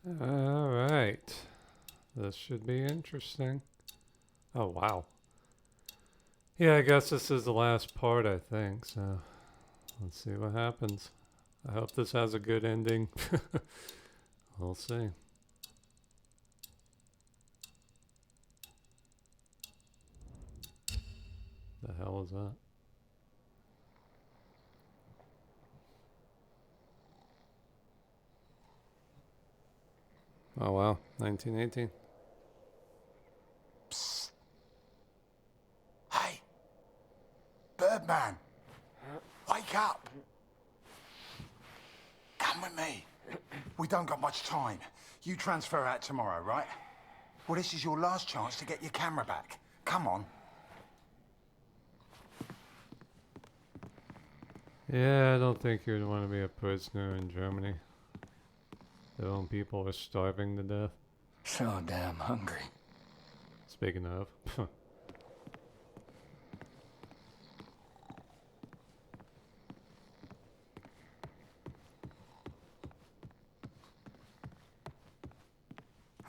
Alright. This should be interesting. Oh, wow. Yeah, I guess this is the last part, I think, so let's see what happens. I hope this has a good ending. We'll see. The hell is that? Oh wow, 1918. Psst. Hey! Birdman! Wake up! Come with me. We don't got much time. You transfer out tomorrow, right? Well, this is your last chance to get your camera back. Come on. Yeah, I don't think you'd want to be a prisoner in Germany. Their own people are starving to death. So damn hungry. Speaking of.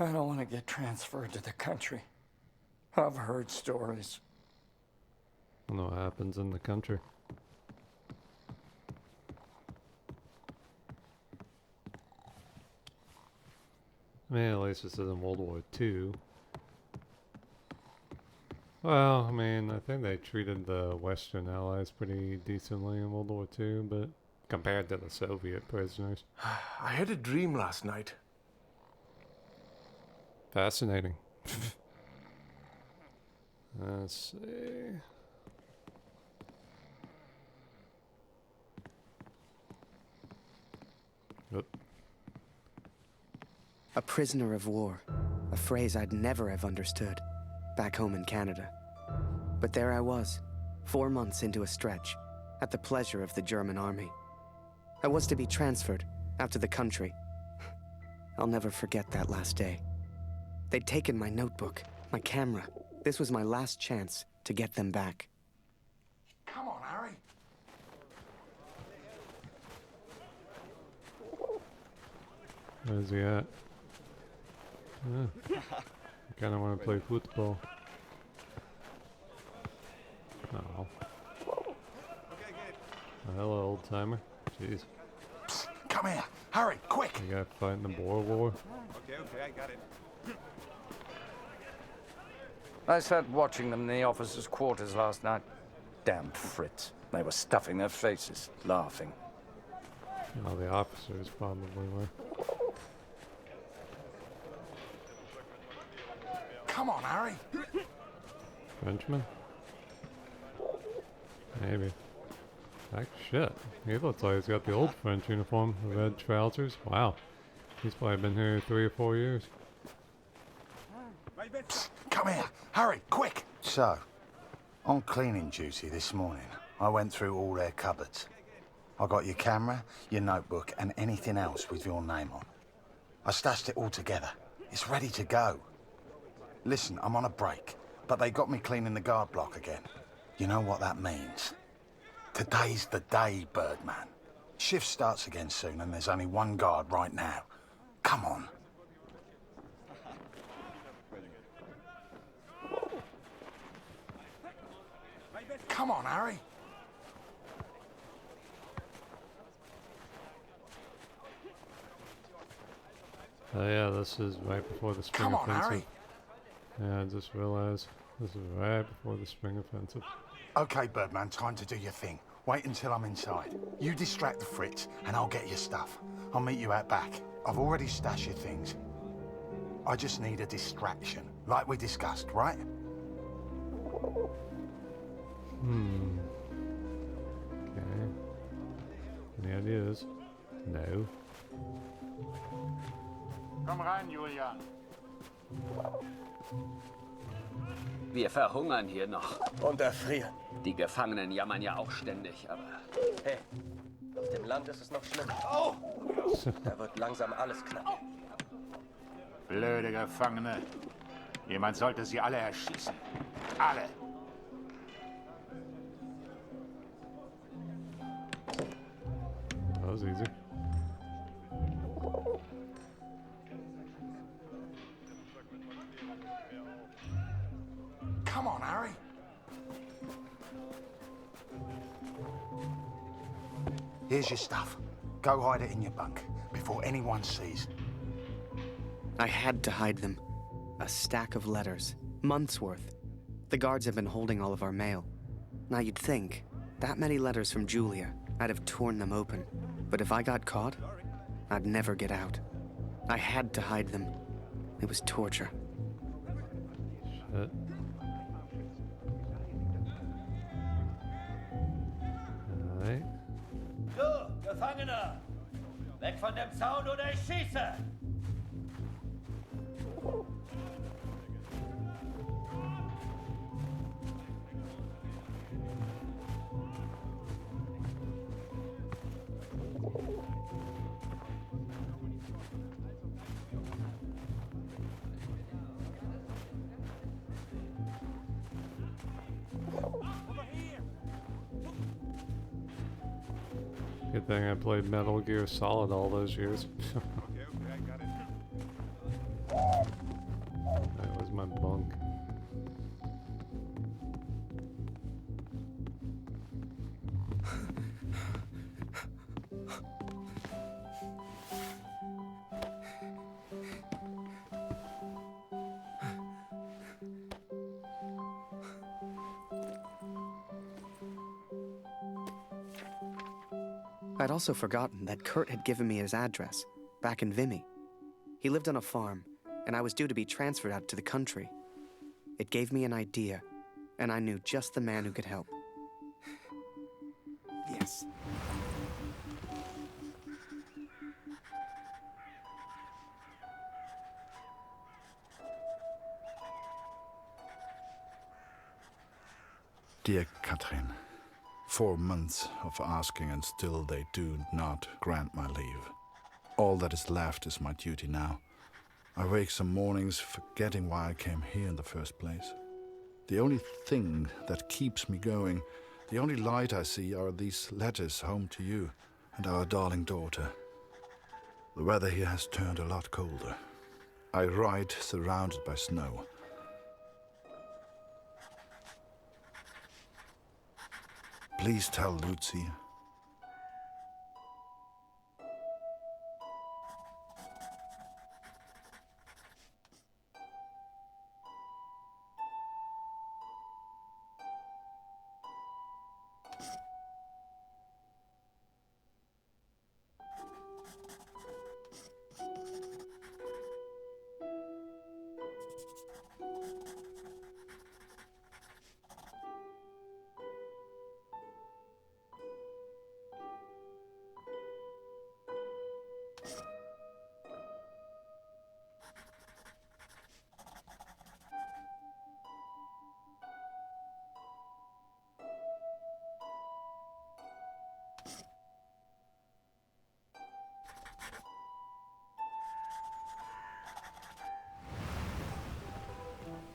I don't want to get transferred to the country. I've heard stories. I don't know what happens in the country. I mean, at least this isn't World War II. Well, I mean, I think they treated the Western Allies pretty decently in World War II, but compared to the Soviet prisoners. I had a dream last night. Fascinating. Let's see. Oop. A prisoner of war, a phrase I'd never have understood back home in Canada. But there I was, 4 months into a stretch, at the pleasure of the German army. I was to be transferred out to the country. I'll never forget that last day. They'd taken my notebook, my camera. This was my last chance to get them back. Come on, Harry. Where's he at? I kind of want to play football. Oh. Hello, old timer. Jeez. Psst, come here. Hurry, quick. You got fighting the Boer War. Okay, I got it. I sat watching them in the officers' quarters last night. Damn Fritz. They were stuffing their faces, laughing. Well, the officers probably were. Come on, Harry. Frenchman? Maybe. Heck, shit. He looks like he's got the old French uniform, the red trousers. Wow. He's probably been here 3 or 4 years. Psst, come here. Hurry, quick. So, on cleaning duty this morning, I went through all their cupboards. I got your camera, your notebook, and anything else with your name on. I stashed it all together. It's ready to go. Listen, I'm on a break, but they got me cleaning the guard block again. You know what that means? Today's the day, Birdman. Shift starts again soon, and there's only one guard right now. Come on. Come on, Harry. Oh yeah, this is right before the spring Come on, offensive. Harry. Yeah, I just realized this is right before the spring offensive. Okay, Birdman, time to do your thing. Wait until I'm inside. You distract the Fritz, and I'll get your stuff. I'll meet you out back. I've already stashed your things. I just need a distraction, like we discussed, right? Okay. Any ideas? No. Komm rein, Julian. Wir verhungern hier noch. Und erfrieren. Die Gefangenen jammern ja auch ständig, aber... Hey, auf dem Land ist es noch schlimmer. Oh! Da wird langsam alles knapp. Blöde Gefangene. Jemand sollte sie alle erschießen. Alle. That was easy. on, Harry. Here's your stuff. Go hide it in your bunk before anyone sees. I had to hide them. A stack of letters. Months' worth. The guards have been holding all of our mail. Now you'd think, that many letters from Julia, I'd have torn them open. But if I got caught, I'd never get out. I had to hide them. It was torture. Shit. Alright. Du, Gefangener! Weg von dem Zaun oder ich schieße! Good thing I played Metal Gear Solid all those years. Okay, I got it. That was my bunk. I'd also forgotten that Kurt had given me his address, back in Vimy. He lived on a farm, and I was due to be transferred out to the country. It gave me an idea, and I knew just the man who could help. Yes. Dear Catherine, 4 months of asking and still they do not grant my leave. All that is left is my duty now. I wake some mornings forgetting why I came here in the first place. The only thing that keeps me going, the only light I see are these letters home to you and our darling daughter. The weather here has turned a lot colder. I ride surrounded by snow. Please tell Lucy.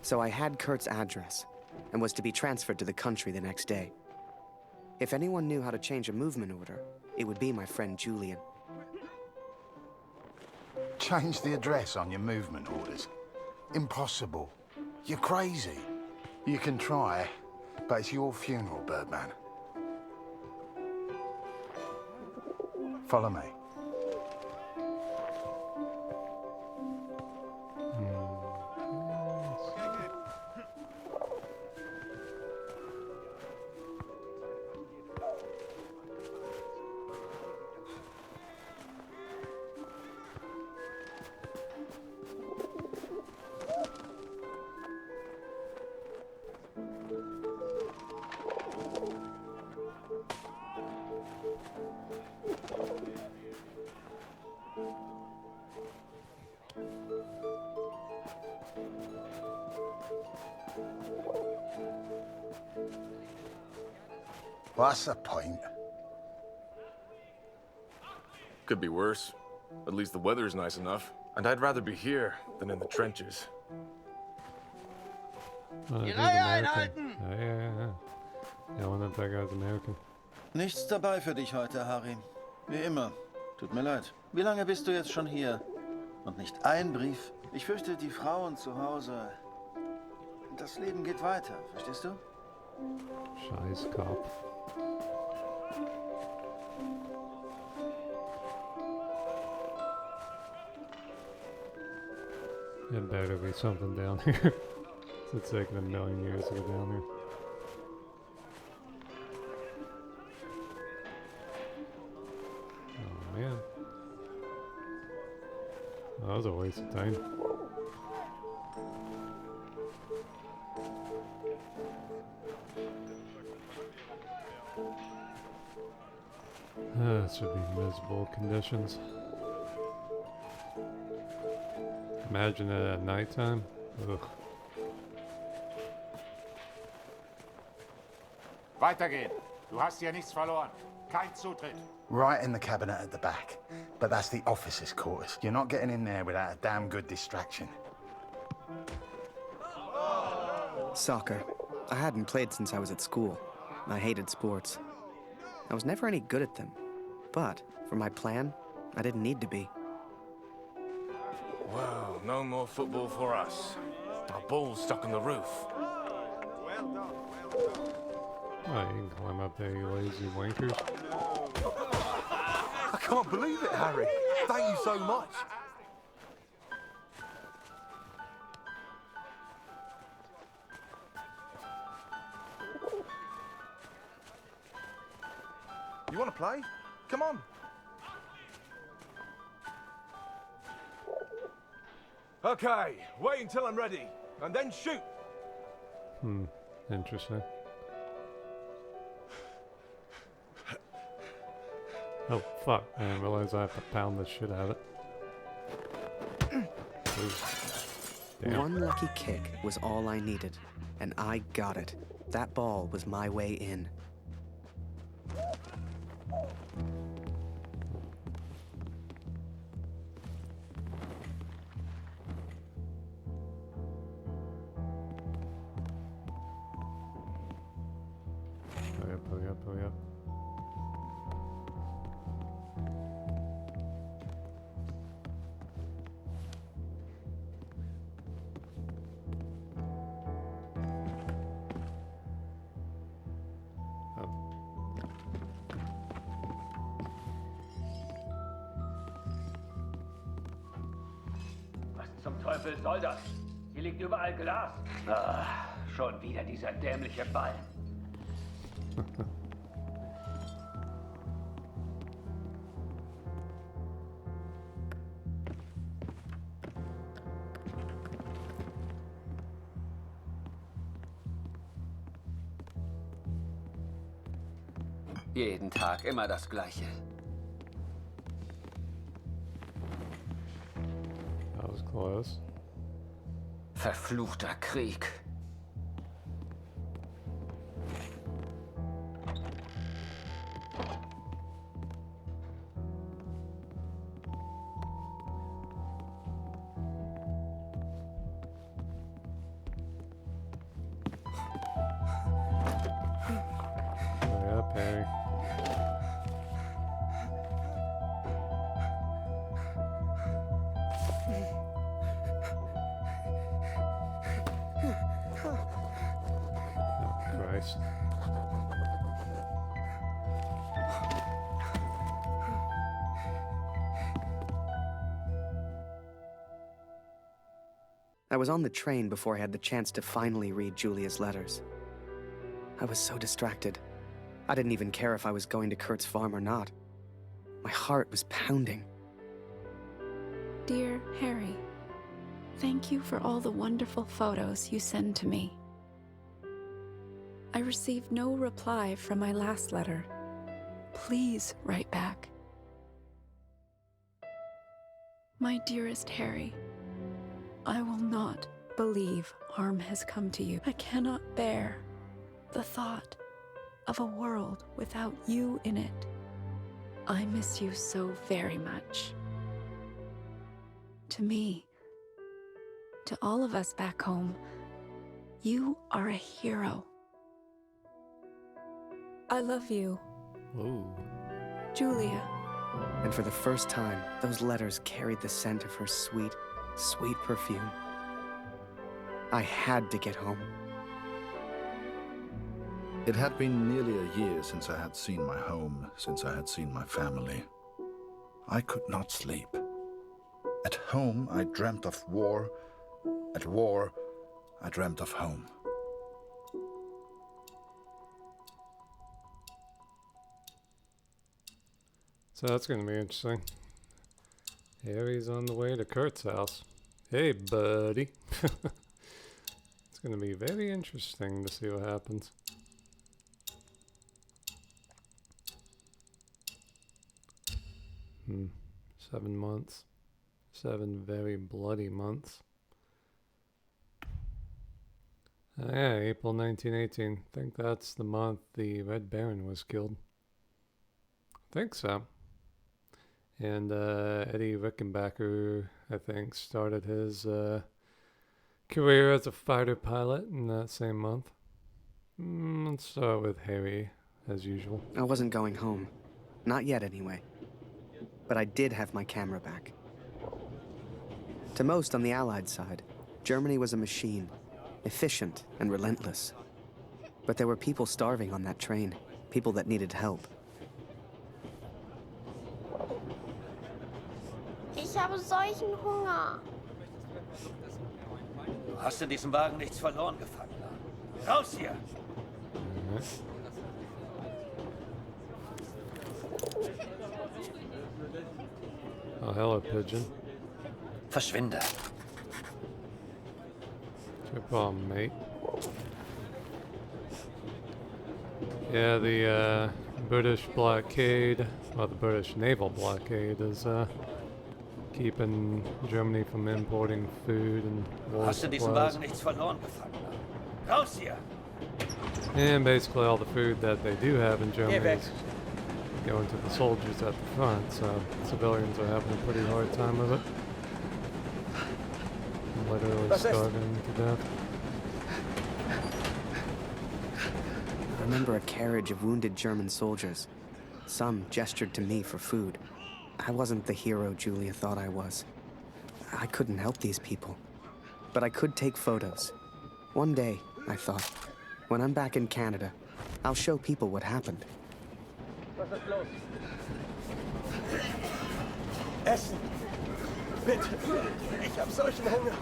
So I had Kurt's address, and was to be transferred to the country the next day. If anyone knew how to change a movement order, it would be my friend Julian. Change the address on your movement orders. Impossible. You're crazy. You can try, but it's your funeral, Birdman. Follow me. What's the point? Could be worse. At least the weather's nice enough. And I'd rather be here than in the trenches. Oh, that dude's American. Ja. Ja, und der guy's American. Nichts dabei für dich heute, Harry. Wie immer. Tut mir leid. Wie lange bist du jetzt schon hier? Und nicht ein Brief? Ich fürchte, die Frauen zu Hause... Das Leben geht weiter, verstehst du? Scheiß Kopf. There better be something down here. It's taken a million years to get down here. Oh man. That was a waste of time. That should be miserable conditions. Imagine it at nighttime. Ugh. Weitergehen. Du hast hier nichts verloren. Kein Zutritt. Right in the cabinet at the back. But that's the officers' quarters. You're not getting in there without a damn good distraction. Soccer. I hadn't played since I was at school. I hated sports. I was never any good at them. But for my plan, I didn't need to be. Well, no more football for us. Our ball's stuck on the roof. Oh, you can climb up there, you lazy wankers. I can't believe it, Harry. Thank you so much. You want to play? Come on. Okay, wait until I'm ready, and then shoot. Interesting. Oh, fuck. I didn't realize I have to pound the shit out of it. Damn. One lucky kick was all I needed, and I got it. That ball was my way in. Hurry up, hurry up. Was zum Teufel soll das? Hier liegt überall Glas. Ah, schon wieder dieser dämliche Ball. Jeden Tag immer das Gleiche. That was close. Verfluchter Krieg. Hurry up, Harry. Oh, Christ. I was on the train before I had the chance to finally read Julia's letters. I was so distracted. I didn't even care if I was going to Kurt's farm or not. My heart was pounding. Dear Harry, thank you for all the wonderful photos you send to me. I received no reply from my last letter. Please write back. My dearest Harry, I will not believe harm has come to you. I cannot bear the thought of a world without you in it. I miss you so very much. To me, to all of us back home, you are a hero. I love you. Ooh. Julia. And for the first time, those letters carried the scent of her sweet, sweet perfume. I had to get home. It had been nearly a year since I had seen my home, since I had seen my family. I could not sleep. At home, I dreamt of war. At war, I dreamt of home. So that's going to be interesting. Harry's on the way to Kurt's house. Hey, buddy. It's going to be very interesting to see what happens. Hmm. 7 months. 7 very bloody months. Yeah, April 1918. I think that's the month the Red Baron was killed. I think so. And Eddie Rickenbacker, I think, started his career as a fighter pilot in that same month. Let's start with Harry, as usual. I wasn't going home. Not yet, anyway. But I did have my camera back. To most on the Allied side, Germany was a machine, efficient and relentless. But there were people starving on that train, people that needed help. Ich habe solchen Hunger. Du hast in diesem Wagen nichts verloren, Gefangener. Raus hier! Oh, hello, pigeon. Verschwinde. What's your problem, mate? Yeah, the British blockade, well, the British naval blockade is keeping Germany from importing food and war Hast in diesem supplies. Wagen nichts verloren, Gefangener. Raus hier! And basically all the food that they do have in Germany is going to the soldiers at the front, so civilians are having a pretty hard time of it. Literally starving to death. I remember a carriage of wounded German soldiers. Some gestured to me for food. I wasn't the hero Julia thought I was. I couldn't help these people. But I could take photos. One day, I thought, when I'm back in Canada, I'll show people what happened. Was ist los? Essen! Bitte! Ich hab solchen Hunger!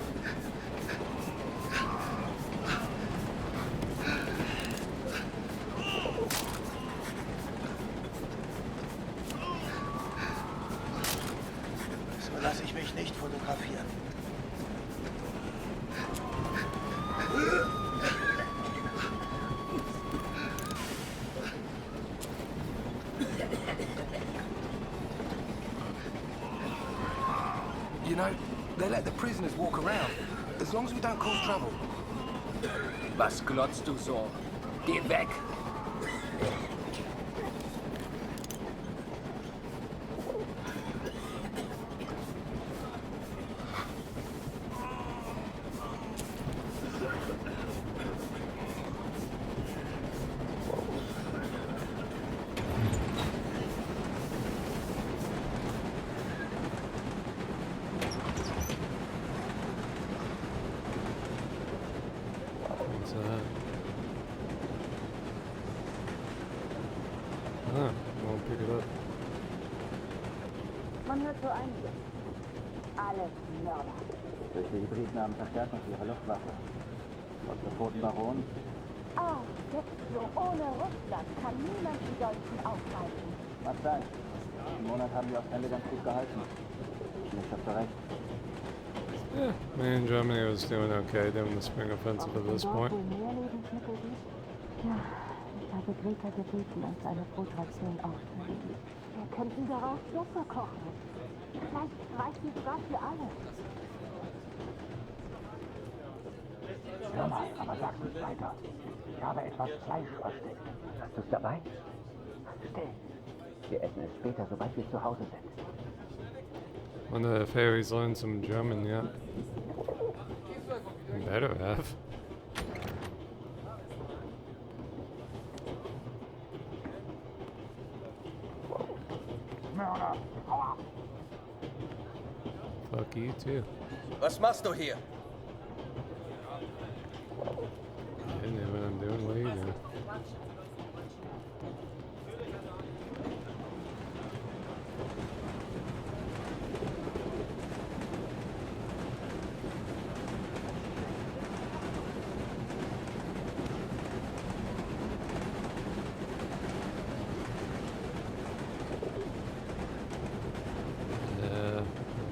So lasse ich mich nicht fotografieren. You know, they let the prisoners walk around, as long as we don't cause trouble. Was glotzt du so? Geh weg! What's that? Ah, won't pick it up. Man hört so einiges. Alles Mörder. Durch die Hybriden haben Verstärkung für ihre Luftwaffe. Und der Baron? Ah, jetzt so ohne Russland kann niemand die Deutschen aufhalten. Was sein? Im Monat haben die Ostende ganz gut gehalten. Nicht hast du recht. Yeah, I mean, Germany was doing okay during the spring offensive at this point. Wo mehr Lebensmittel gibt? Ja, ich habe Greta gebeten, uns eine Brotration aufzulegen. Wir könnten daraus Suppe kochen. Vielleicht reicht die sogar für alle. Hör mal, aber sag nicht weiter. Ich habe etwas Fleisch versteckt. Hast du es dabei? Still. Wir essen es später, sobald wir zu Hause sind. Wonder if Harry's learned some German yet. Better have. Mörder! Aua! Fuck you too. Was machst du hier? idea what I'm doing. What are you doing?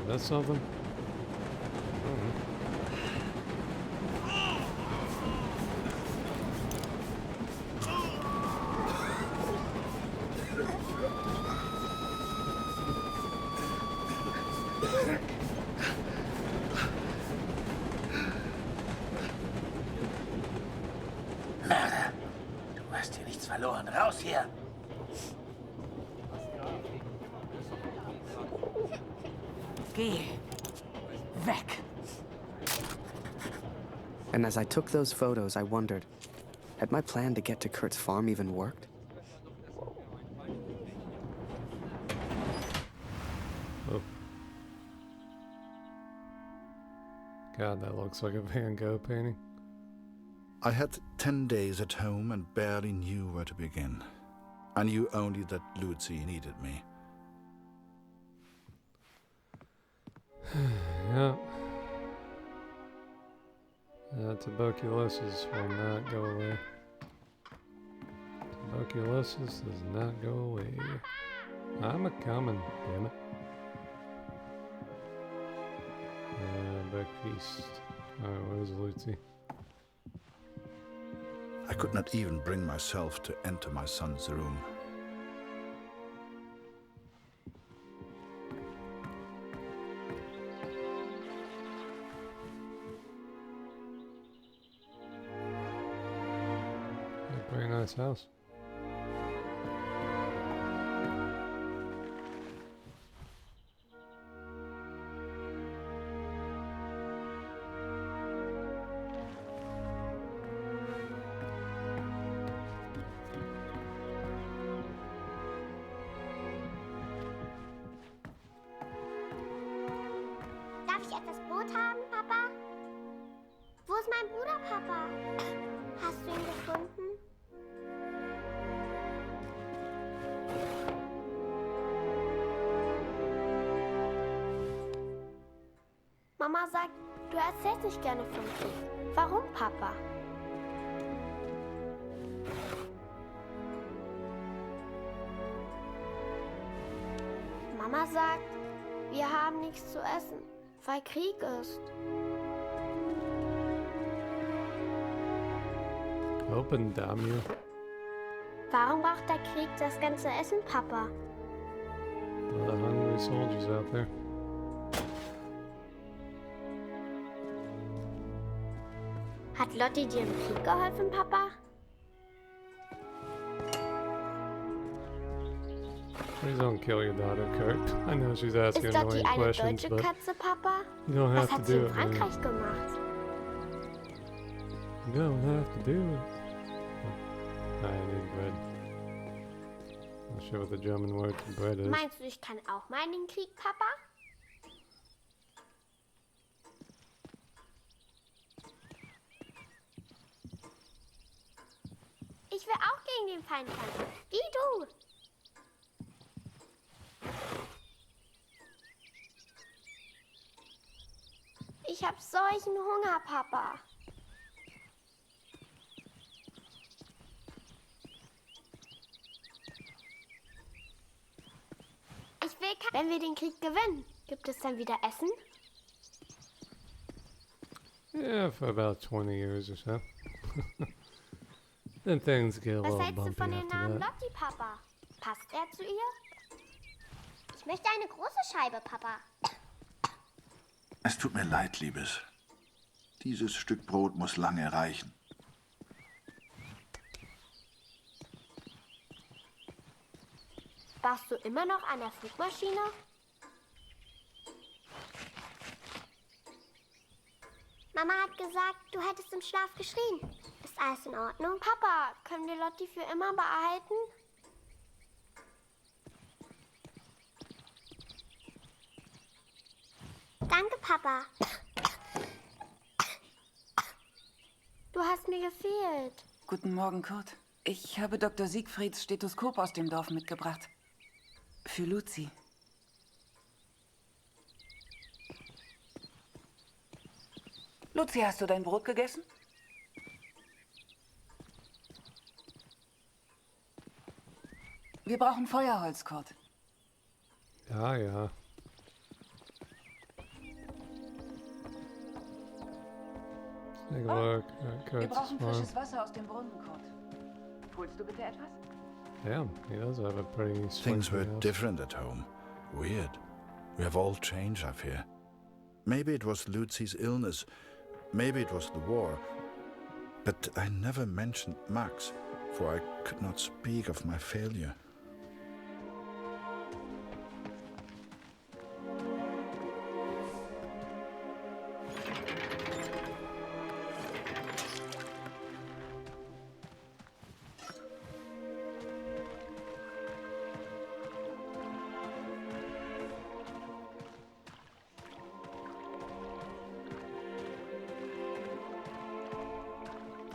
That's something? Mörder! Du hast hier nichts verloren. Raus hier! Geh weg! And as I took those photos, I wondered, had my plan to get to Kurt's farm even worked? Oh. God, that looks like a Van Gogh painting. I had 10 days at home and barely knew where to begin. I knew only that Lucy needed me. Yeah. Tuberculosis will not go away. Tuberculosis does not go away. I'm a-coming, damn it. Breakfast. Alright, where's Lucy? I could not even bring myself to enter my son's room. Very nice house. Darf ich etwas Brot haben, Papa? Wo ist mein Bruder, Papa? Hast du ihn gefunden? Mama sagt, du erzählst nicht gerne vom Krieg. Warum, Papa? Mama sagt, wir haben nichts zu essen, weil Krieg ist. Open, damn you. Warum braucht der Krieg das ganze Essen, Papa? A lot of hungry soldiers out there. Hat Lotti dir im Krieg geholfen, Papa? Please don't kill your daughter, Kurt. I know she's asking Ist Lotti annoying eine questions, deutsche but Katze, Papa? you don't Was have to hat sie do in it, man. Frankreich gemacht? You don't have to do it. I need bread. Not sure what the German word for bread is. Meinst du, ich kann auch mal in den Krieg, Papa? Ich will auch gegen den Feind kämpfen. Wie du. Ich hab solchen Hunger, Papa. Ich will Wenn wir den Krieg gewinnen, gibt es dann wieder Essen? Yeah, for about 20 years or so. Then things get a Was little hältst du bumpy von dem after Namen that. Lotti, Papa? Passt er zu ihr? Ich möchte eine große Scheibe, Papa. Es tut mir leid, Liebes. Dieses Stück Brot muss lange reichen. Warst du immer noch an der Flugmaschine? Mama hat gesagt, du hättest im Schlaf geschrien. Ist alles in Ordnung? Papa, können wir Lotti für immer behalten? Danke, Papa. Du Du hast mir gefehlt. Guten Morgen, Kurt. Ich habe Dr. Siegfrieds Stethoskop aus dem Dorf mitgebracht. Für Luzi. Luzi, hast du dein Brot gegessen? Wir brauchen Feuerholz, Kurt. Ja, ja. Take a look. Wir brauchen frisches Wasser aus dem Brunnen, Kurt. Holst du bitte etwas? Damn, he does have a pretty Things were house. different at home. Weird. We have all changed, I fear. Maybe it was Lucy's illness. Maybe it was the war. But I never mentioned Max, for I could not speak of my failure.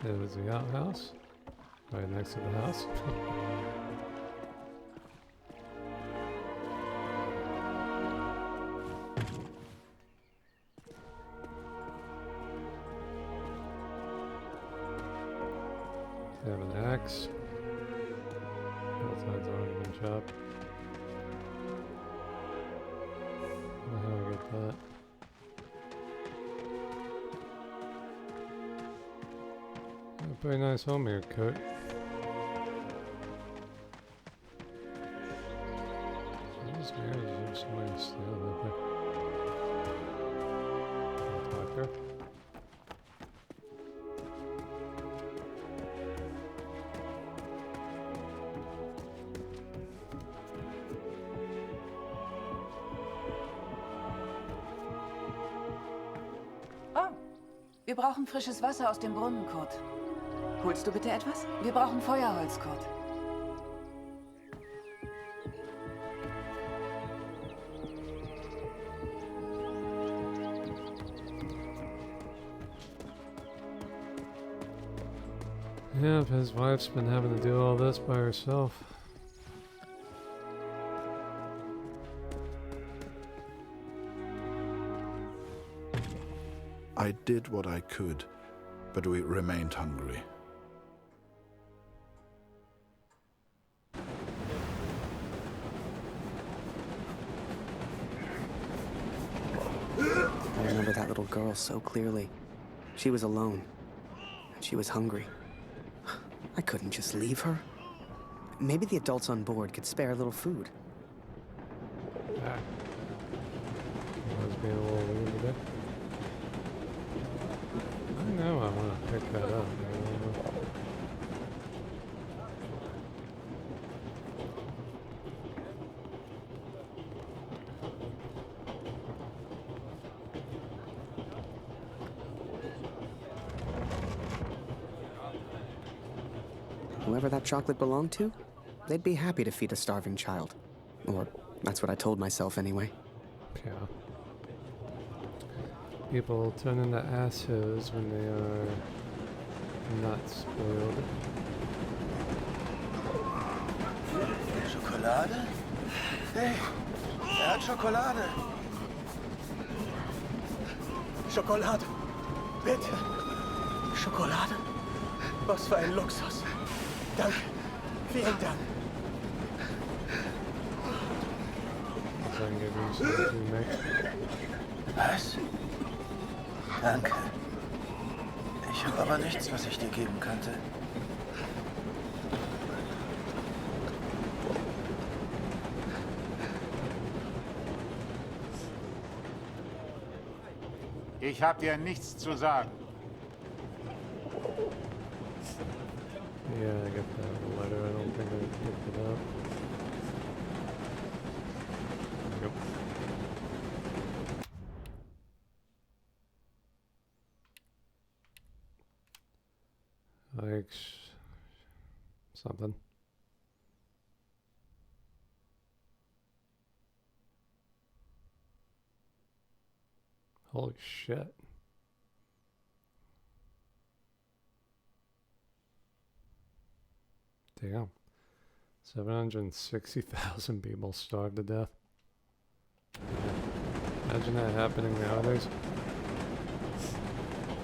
It was the outhouse, right next to the house. They have an axe. Both sides already been chopped. How do I get that? Pretty nice home here, Kurt. These guys are somebody steal that thing. Talker. Oh, wir brauchen frisches Wasser aus dem Brunnen, Kurt. Holst du bitte etwas? Wir brauchen Feuerholz, Kurt. Yeah, if his wife's been having to do all this by herself. I did what I could, but we remained hungry. I remember that little girl so clearly. She was alone, and she was hungry. I couldn't just leave her. Maybe the adults on board could spare a little food. Ah. I was being a little weird today. I know I want to pick that up. Whoever that chocolate belonged to, they'd be happy to feed a starving child. Or that's what I told myself anyway. Yeah. People turn into assholes when they are not spoiled. Schokolade? Hey, hat Schokolade. Schokolade. Bitte. Schokolade? Was für ein Luxus. Danke. Vielen Dank. Was? Danke. Ich habe aber nichts, was ich dir geben könnte. Ich habe dir nichts zu sagen. Yeah, I got that letter. I don't think I picked it up. Yep. Like something. Holy shit. Damn. 760,000 people starved to death. Imagine that happening nowadays.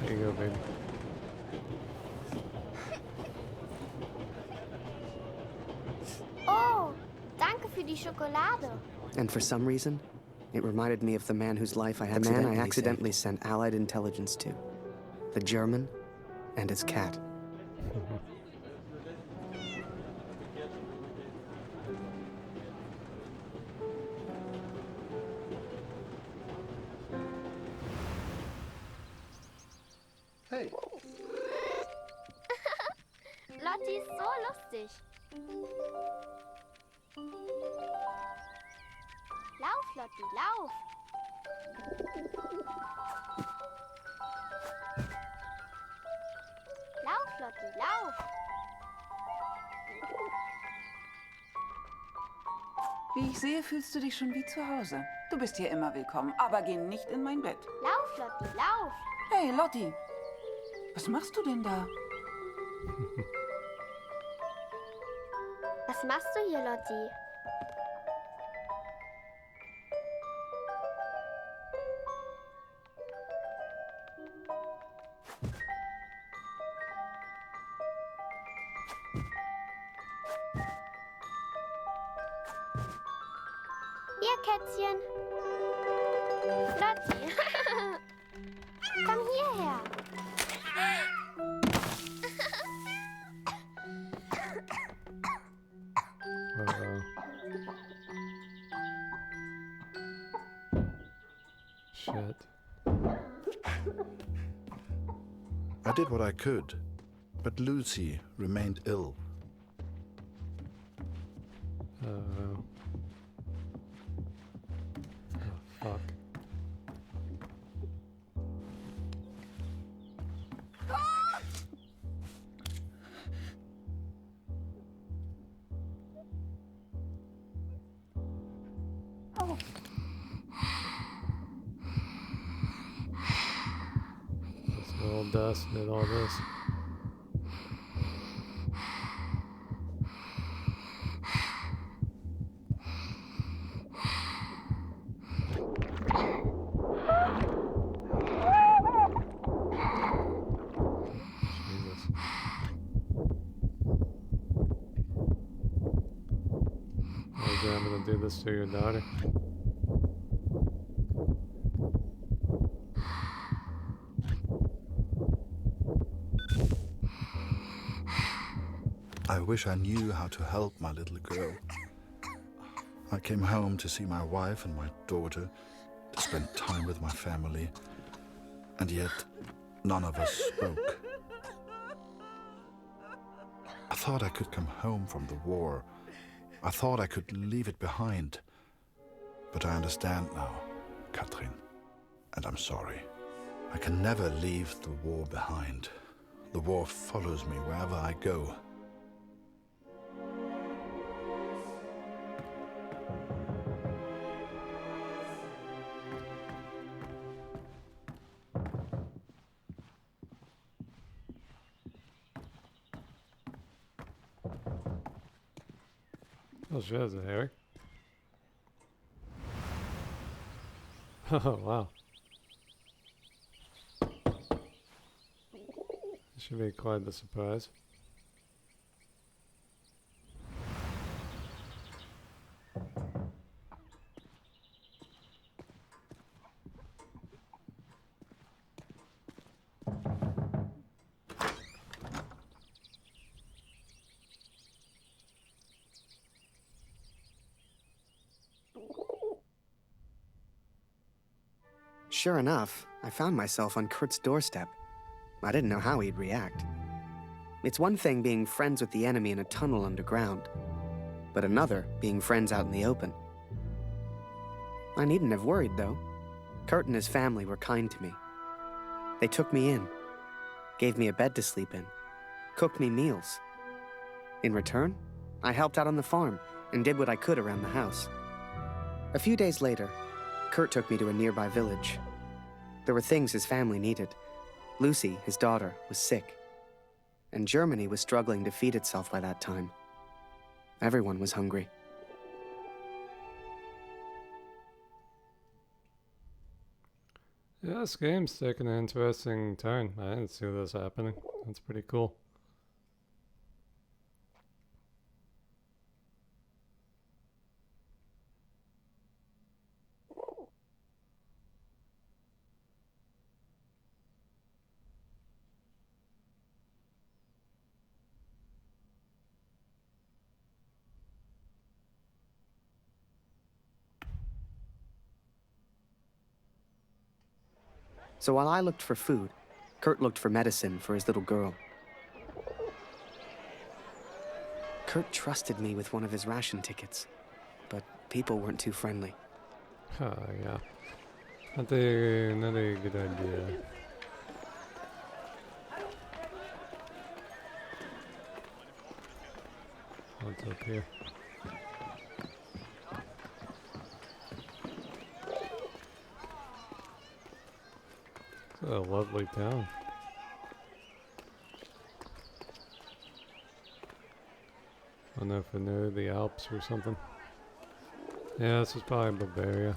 There you go, baby. Oh, danke für die Schokolade. And for some reason, it reminded me of the man whose life I accidentally sent Allied intelligence to. The German and his cat. Hey. Lotti ist so lustig. Lauf, Lotti, lauf. Lauf, Lotti, lauf. Wie ich sehe, fühlst du dich schon wie zu Hause. Du bist hier immer willkommen, aber geh nicht in mein Bett. Lauf, Lotti, lauf. Hey, Lotti. Was machst du denn da? Was machst du hier, Lotti? Hier, Kätzchen. Lotti. Komm hierher. Shit. I did what I could, but Lucy remained ill. Oh, fuck. This little dust did all this. Jesus. Okay, I'm gonna do this to your daughter. I wish I knew how to help my little girl. I came home to see my wife and my daughter, to spend time with my family, and yet none of us spoke. I thought I could come home from the war. I thought I could leave it behind. But I understand now, Katrin, and I'm sorry. I can never leave the war behind. The war follows me wherever I go. Oh shit, is it Harry? Oh wow. This should be quite the surprise. Sure enough, I found myself on Kurt's doorstep. I didn't know how he'd react. It's one thing being friends with the enemy in a tunnel underground, but another being friends out in the open. I needn't have worried, though. Kurt and his family were kind to me. They took me in, gave me a bed to sleep in, cooked me meals. In return, I helped out on the farm and did what I could around the house. A few days later, Kurt took me to a nearby village. There were things his family needed. Lucy, his daughter, was sick. And Germany was struggling to feed itself by that time. Everyone was hungry. Yeah, this game's taking an interesting turn. I didn't see this happening. That's pretty cool. So while I looked for food, Kurt looked for medicine for his little girl. Kurt trusted me with one of his ration tickets, but people weren't too friendly. Yeah. Not a good idea. What's up here? It's a lovely town. I don't know if I know the Alps or something. Yeah, this is probably Bavaria.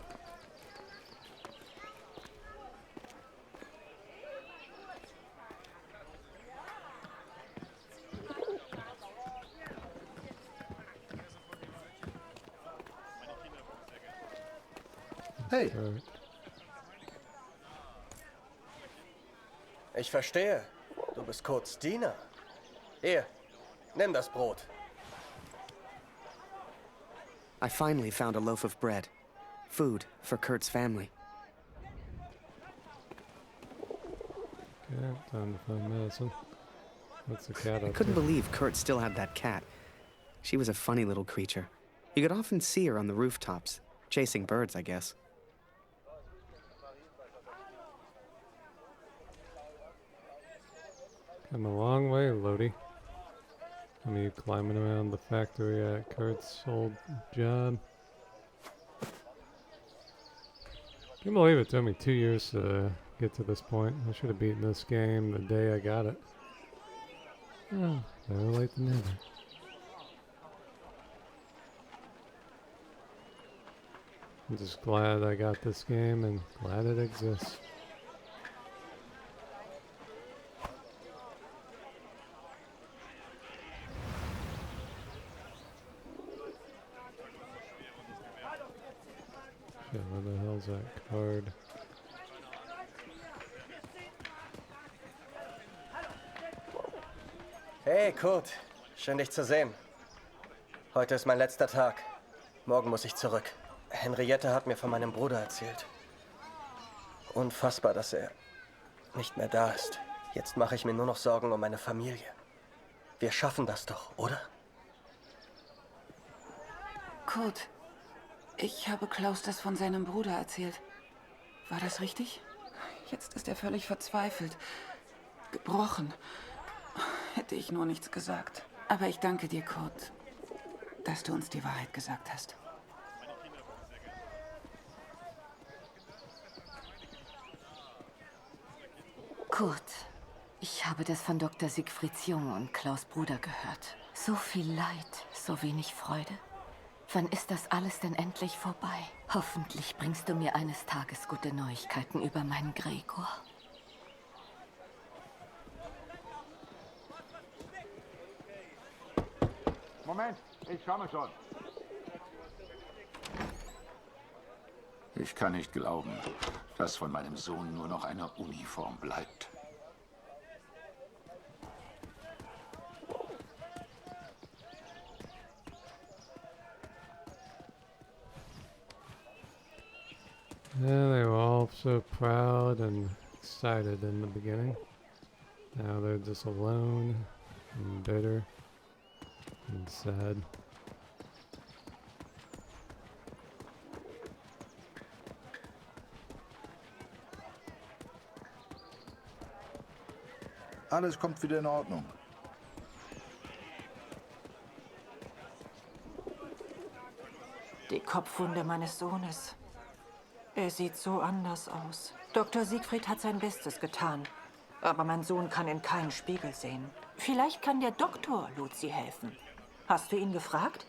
Hey. Ich verstehe. Du bist Kurts Diener. Hier, nimm das Brot. I finally found a loaf of bread. Food for Kurt's family. Okay, time to find medicine. What's the cat up I couldn't to? believe Kurt still had that cat. She was a funny little creature. You could often see her on the rooftops, chasing birds, I guess. Come a long way, Lodi. I'm you climbing around the factory at Kurt's old job. Can't believe it took me 2 years to get to this point. I should have beaten this game the day I got it. Oh, better late than never. I'm just glad I got this game and glad it exists. Shit, where the hell's that card? Hey, Kurt. Schön, dich zu sehen. Heute ist mein letzter Tag. Morgen muss ich zurück. Henriette hat mir von meinem Bruder erzählt. Unfassbar, dass er nicht mehr da ist. Jetzt mache ich mir nur noch Sorgen um meine Familie. Wir schaffen das doch, oder? Kurt, ich habe Klaus das von seinem Bruder erzählt. War das richtig? Jetzt ist er völlig verzweifelt. Gebrochen. Hätte ich nur nichts gesagt. Aber ich danke dir, Kurt, dass du uns die Wahrheit gesagt hast. Kurt, ich habe das von Dr. Siegfrieds Jung und Klaus Bruder gehört. So viel Leid, so wenig Freude. Wann ist das alles denn endlich vorbei? Hoffentlich bringst du mir eines Tages gute Neuigkeiten über meinen Gregor. Moment, ich komme schon. Ich kann nicht glauben, dass von meinem Sohn nur noch eine Uniform bleibt. Yeah, they were all so proud and excited in the beginning. Now they're just alone and bitter and sad. Alles kommt wieder in Ordnung. Die Kopfwunde meines Sohnes. Er sieht so anders aus. Dr. Siegfried hat sein Bestes getan. Aber mein Sohn kann in keinen Spiegel sehen. Vielleicht kann der Doktor Luzi helfen. Hast du ihn gefragt?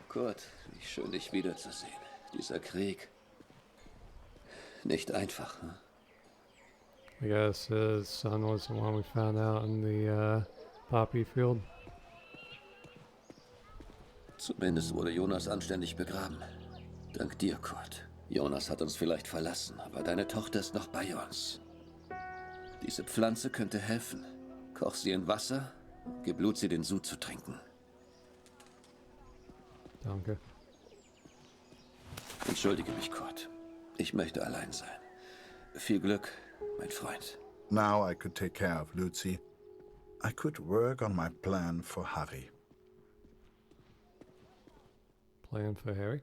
Kurt, wie schön dich wiederzusehen. Dieser Krieg. Nicht einfach, hm? I guess his son was the one we found out in the poppy field. Zumindest wurde Jonas anständig begraben. Dank dir, Kurt. Jonas hat uns vielleicht verlassen, aber deine Tochter ist noch bei uns. Diese Pflanze könnte helfen. Koch sie in Wasser, gib Luzi den Sud zu trinken. Danke. Entschuldige mich, Kurt. Ich möchte allein sein. Viel Glück, mein Freund. Now I could take care of Lucy. I could work on my plan for Harry. Plan for Harry?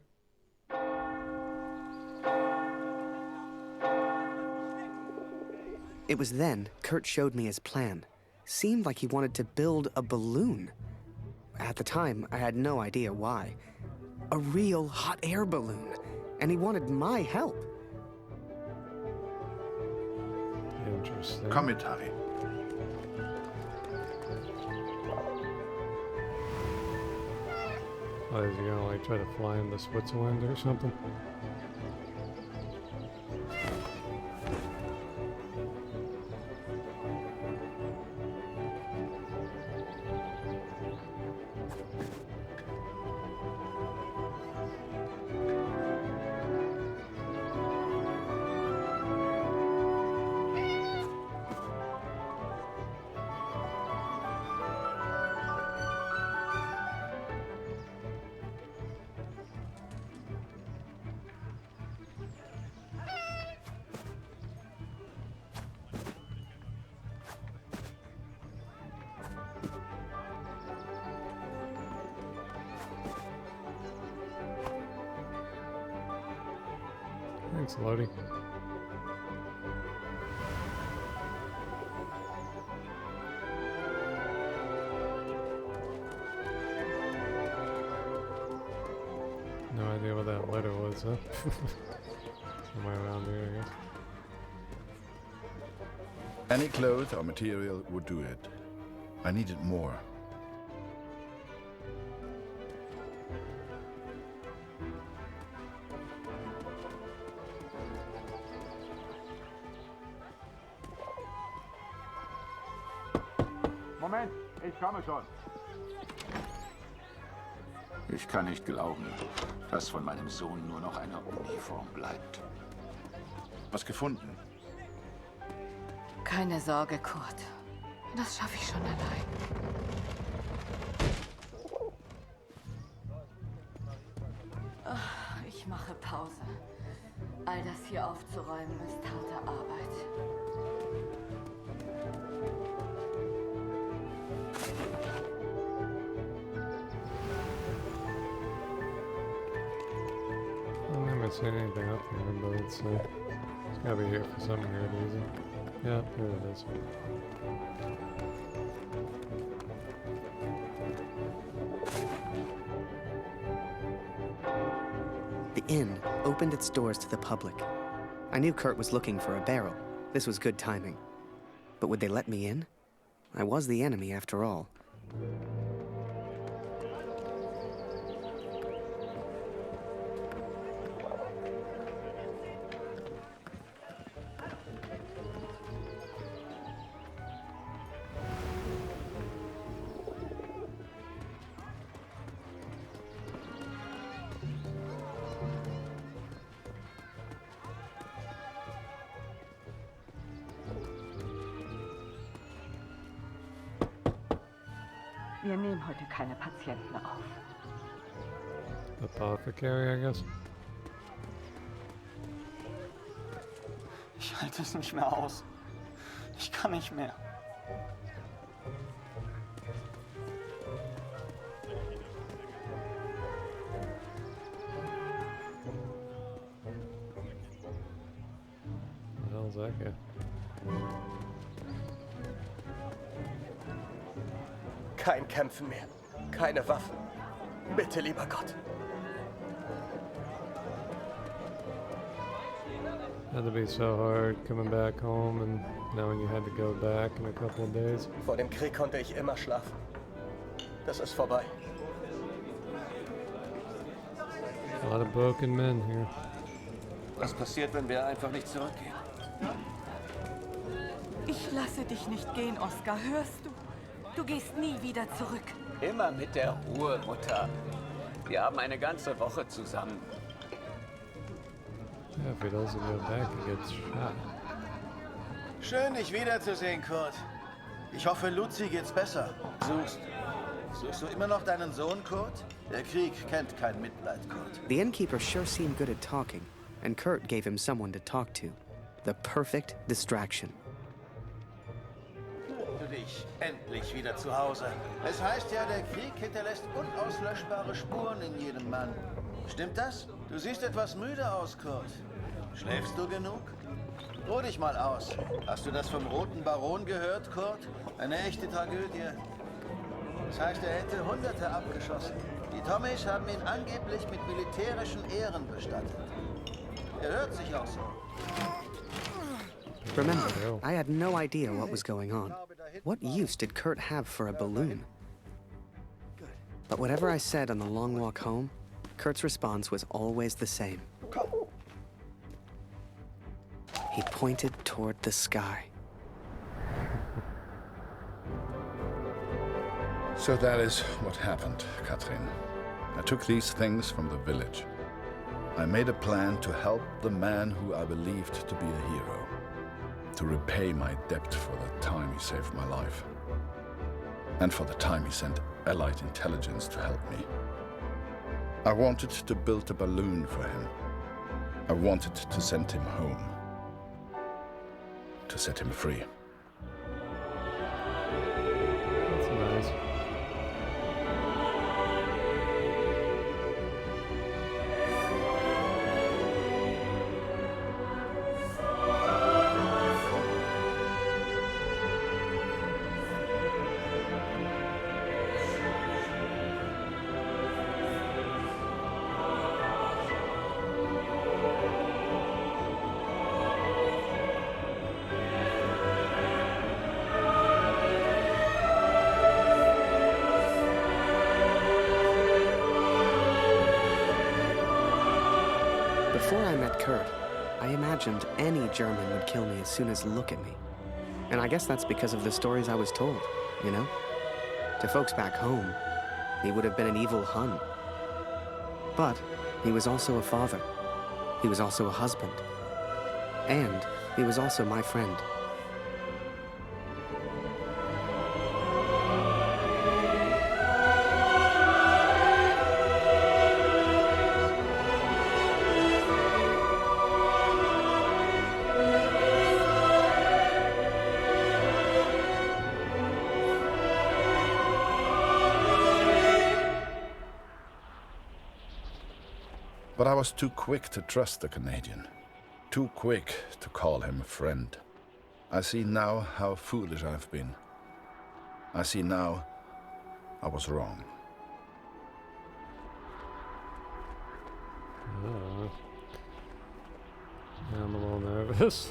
It was then Kurt showed me his plan. Seemed like he wanted to build a balloon. At the time, I had no idea why. A real hot air balloon. And he wanted my help. Interesting. Come it, Harry. Oh, is he gonna like try to fly into Switzerland or something? Thanks, Lodi. No idea what that letter was, huh? Somewhere around here, I guess. Any cloth or material would do it. I needed more. Moment, ich komme schon. Ich kann nicht glauben, dass von meinem Sohn nur noch eine Uniform bleibt. Was gefunden? Keine Sorge, Kurt. Das schaffe ich schon allein. Ach, ich mache Pause. All das hier aufzuräumen ist harte Arbeit. I've never seen anything up here, but it's gotta be here for some weird reason. Yeah, here it is. The inn opened its doors to the public. I knew Kurt was looking for a barrel. This was good timing. But would they let me in? I was the enemy after all. Wir nehmen heute keine Patienten auf. Apothecary, I guess. Ich halte es nicht mehr aus. Ich kann nicht mehr. What the hell's that guy? Kein Kämpfen mehr. Keine Waffen. Bitte, lieber Gott. Had to be so hard coming back home and knowing you had to go back in a couple of days. Vor dem Krieg konnte ich immer schlafen. Das ist vorbei. A lot of broken men here. Was passiert, wenn wir einfach nicht zurückgehen? Ich lasse dich nicht gehen, Oscar. Hörst du? Du gehst nie wieder zurück. Immer mit der Ruhe, Mutter. Wir haben eine ganze Woche zusammen. Yeah, if he doesn't go back, he gets shot. Schön, dich wiederzusehen, Kurt. Ich hoffe, Luzi geht's besser. Suchst du immer noch deinen Sohn, Kurt? Der Krieg kennt kein Mitleid, Kurt. The innkeeper sure seemed good at talking, and Kurt gave him someone to talk to. The perfect distraction. Du dich endlich wieder zu Hause. Es heißt ja, der Krieg hinterlässt unauslöschbare Spuren in jedem Mann. Stimmt das? Du siehst etwas müde aus, Kurt. Schläfst du genug? Ruh dich mal aus. Hast du das vom Roten Baron gehört, Kurt? Eine echte Tragödie. Das heißt, er hätte Hunderte abgeschossen. Die Tommies haben ihn angeblich mit militärischen Ehren bestattet. Er hört sich auch so. Remember, I had no idea what was going on. What use did Kurt have for a balloon? But whatever I said on the long walk home, Kurt's response was always the same. He pointed toward the sky. So that is what happened, Katrin. I took these things from the village. I made a plan to help the man who I believed to be a hero. To repay my debt for the time he saved my life. And for the time he sent Allied intelligence to help me. I wanted to build a balloon for him. I wanted to send him home. To set him free. That's nice. Before I met Kurt, I imagined any German would kill me as soon as look at me. And I guess that's because of the stories I was told, you know? To folks back home, he would have been an evil Hun. But he was also a father. He was also a husband. And he was also my friend. But I was too quick to trust the Canadian. Too quick to call him a friend. I see now how foolish I've been. I see now I was wrong. I'm a little nervous.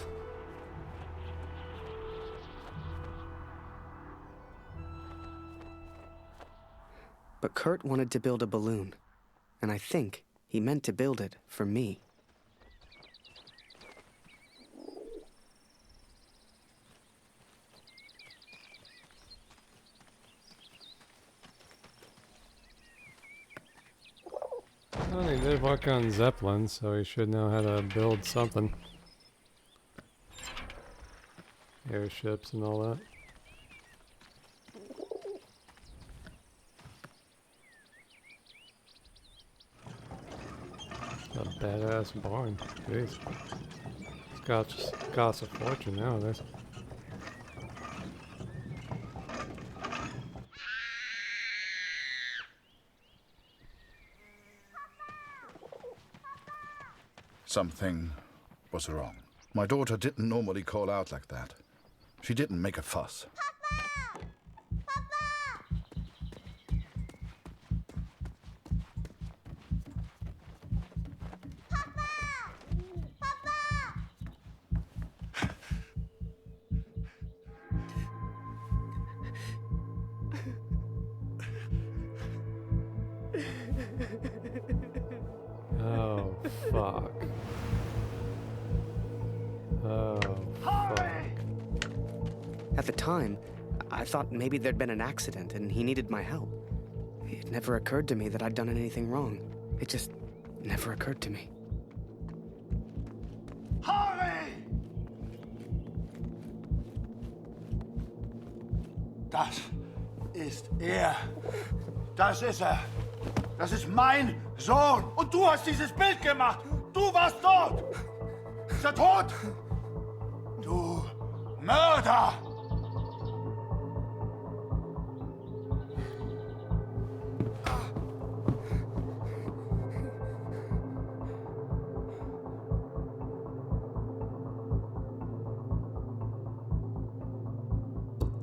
But Kurt wanted to build a balloon, and I think he meant to build it for me. Well, he did work on Zeppelin, so he should know how to build something. Airships and all that. A badass barn. Jeez. It's costs a fortune nowadays. Something was wrong. My daughter didn't normally call out like that. She didn't make a fuss. Oh, fuck. Oh, fuck. At the time, I thought maybe there'd been an accident and he needed my help. It never occurred to me that I'd done anything wrong. It just never occurred to me. Harry! Das ist er. Das ist er. Das ist mein Sohn. Und du hast dieses Bild gemacht. Du warst dort. Ist er tot? Du Mörder!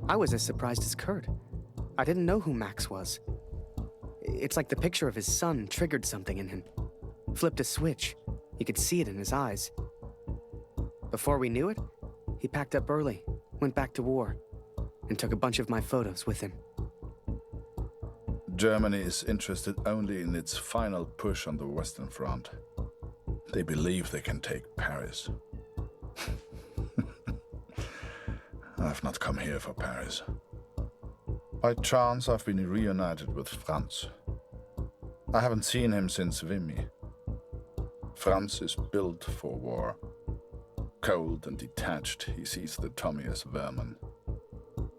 I was as surprised as Kurt. I didn't know who Max was. It's like the picture of his son triggered something in him. Flipped a switch. You could see it in his eyes. Before we knew it, he packed up early, went back to war, and took a bunch of my photos with him. Germany is interested only in its final push on the Western Front. They believe they can take Paris. I've not come here for Paris. By chance, I've been reunited with Franz. I haven't seen him since Vimy. Franz is built for war. Cold and detached, he sees the Tommy as vermin.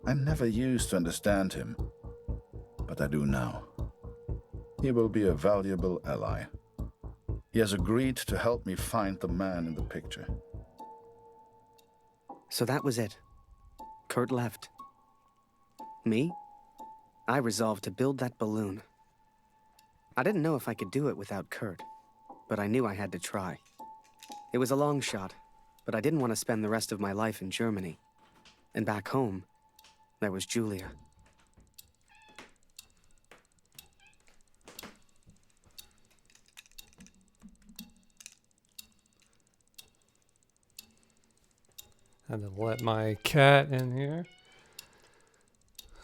I never used to understand him, but I do now. He will be a valuable ally. He has agreed to help me find the man in the picture. So that was it. Kurt left. Me? I resolved to build that balloon. I didn't know if I could do it without Kurt, but I knew I had to try. It was a long shot, but I didn't want to spend the rest of my life in Germany. And back home, there was Julia. Had to let my cat in here.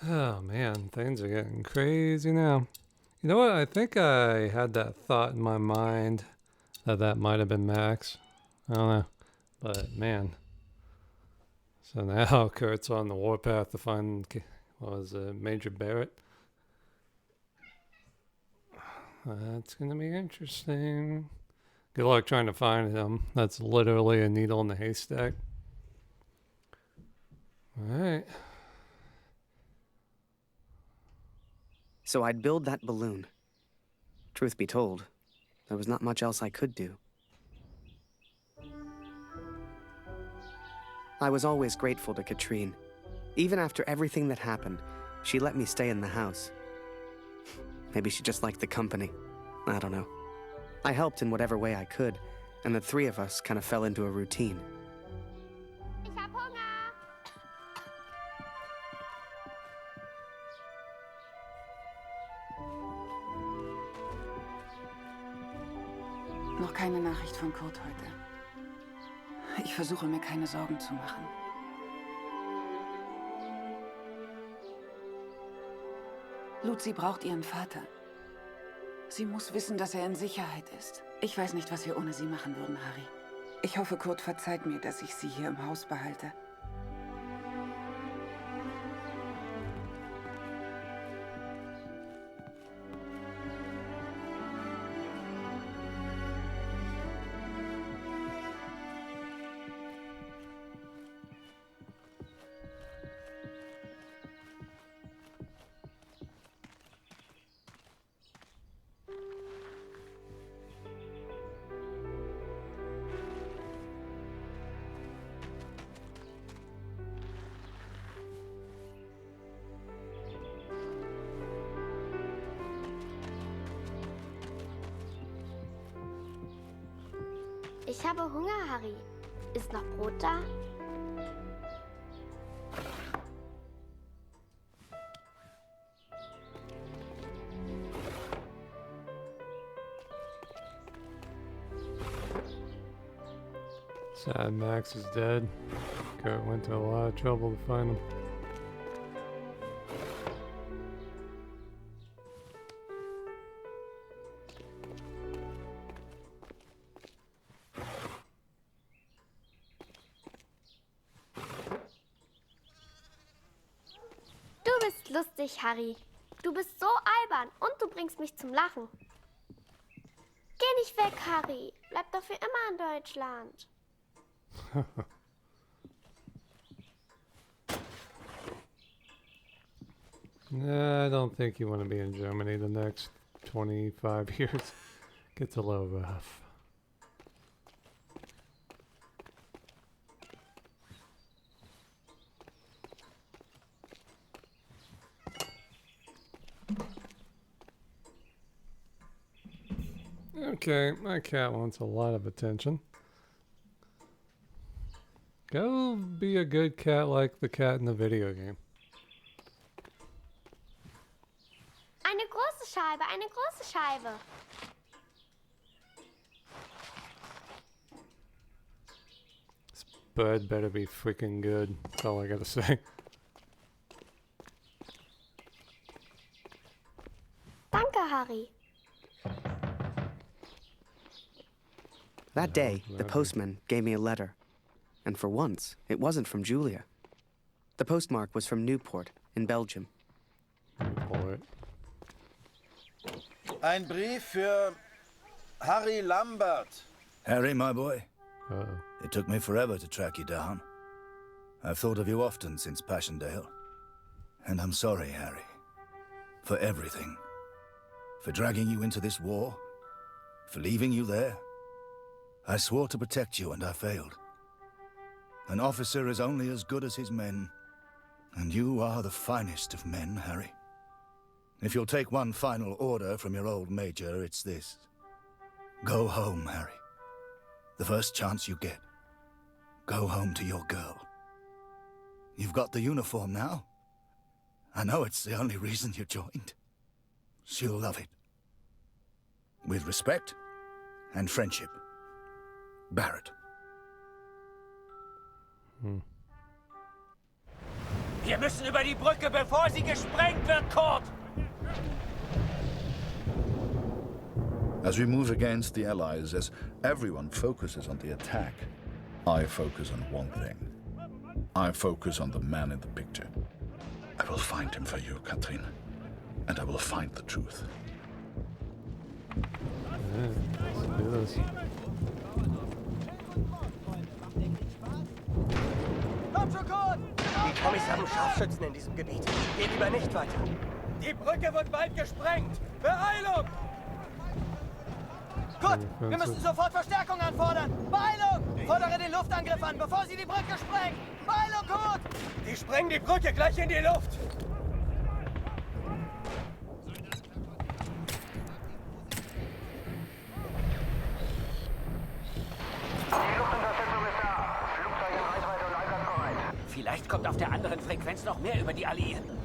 Oh man, things are getting crazy now. You know what? I think I had that thought in my mind that might have been Max. I don't know. But man. So now Kurt's on the warpath to find, what was it, Major Barrett? That's going to be interesting. Good luck trying to find him. That's literally a needle in the haystack. Alright. So I'd build that balloon. Truth be told, there was not much else I could do. I was always grateful to Katrine. Even after everything that happened, she let me stay in the house. Maybe she just liked the company. I don't know. I helped in whatever way I could, and the three of us kind of fell into a routine. Ich hab Hunger. Noch keine Nachricht von Kurt heute. Ich versuche mir keine Sorgen zu machen. Lucy braucht ihren Vater. Sie muss wissen, dass er in Sicherheit ist. Ich weiß nicht, was wir ohne sie machen würden, Harry. Ich hoffe, Kurt verzeiht mir, dass ich sie hier im Haus behalte. Ich habe Hunger, Harry. Ist noch Brot da? Sad Max is dead. Kurt went to a lot of trouble to find him. nicht lustig, Harry. Du bist so albern und du bringst mich zum Lachen. Geh nicht weg, Harry. Bleib doch für immer in Deutschland. Nah, I don't think you want to be in Germany the next 25 years. Gets a little rough. Okay, my cat wants a lot of attention. Go be a good cat like the cat in the video game. Eine große Scheibe, eine große Scheibe. This bud better be freaking good. That's all I gotta say. Danke, Harry. That day, the postman gave me a letter. And for once, it wasn't from Julia. The postmark was from Newport, in Belgium. Newport. Ein Brief für Harry Lambert. Harry, my boy. Uh-oh. It took me forever to track you down. I've thought of you often since Passchendaele. And I'm sorry, Harry. For everything. For dragging you into this war. For leaving you there. I swore to protect you and I failed. An officer is only as good as his men. And you are the finest of men, Harry. If you'll take one final order from your old major, it's this. Go home, Harry. The first chance you get. Go home to your girl. You've got the uniform now. I know it's the only reason you joined. She'll love it. With respect and friendship. Barrett. Wir müssen über die Brücke, bevor sie gesprengt wird, Kurt! As we move against the Allies, as everyone focuses on the attack, I focus on one thing. I focus on the man in the picture. I will find him for you, Katrin. And I will find the truth. Let's do this. Komm schon, Kurt! Die Kommis haben Scharfschützen in diesem Gebiet. Geh lieber nicht weiter. Die Brücke wird bald gesprengt. Beeilung! Kurt, wir müssen sofort Verstärkung anfordern. Beeilung! Fordere den Luftangriff an, bevor sie die Brücke sprengen. Beeilung, Kurt! Die sprengen die Brücke gleich in die Luft. Vielleicht kommt auf der anderen Frequenz noch mehr über die Alliierten.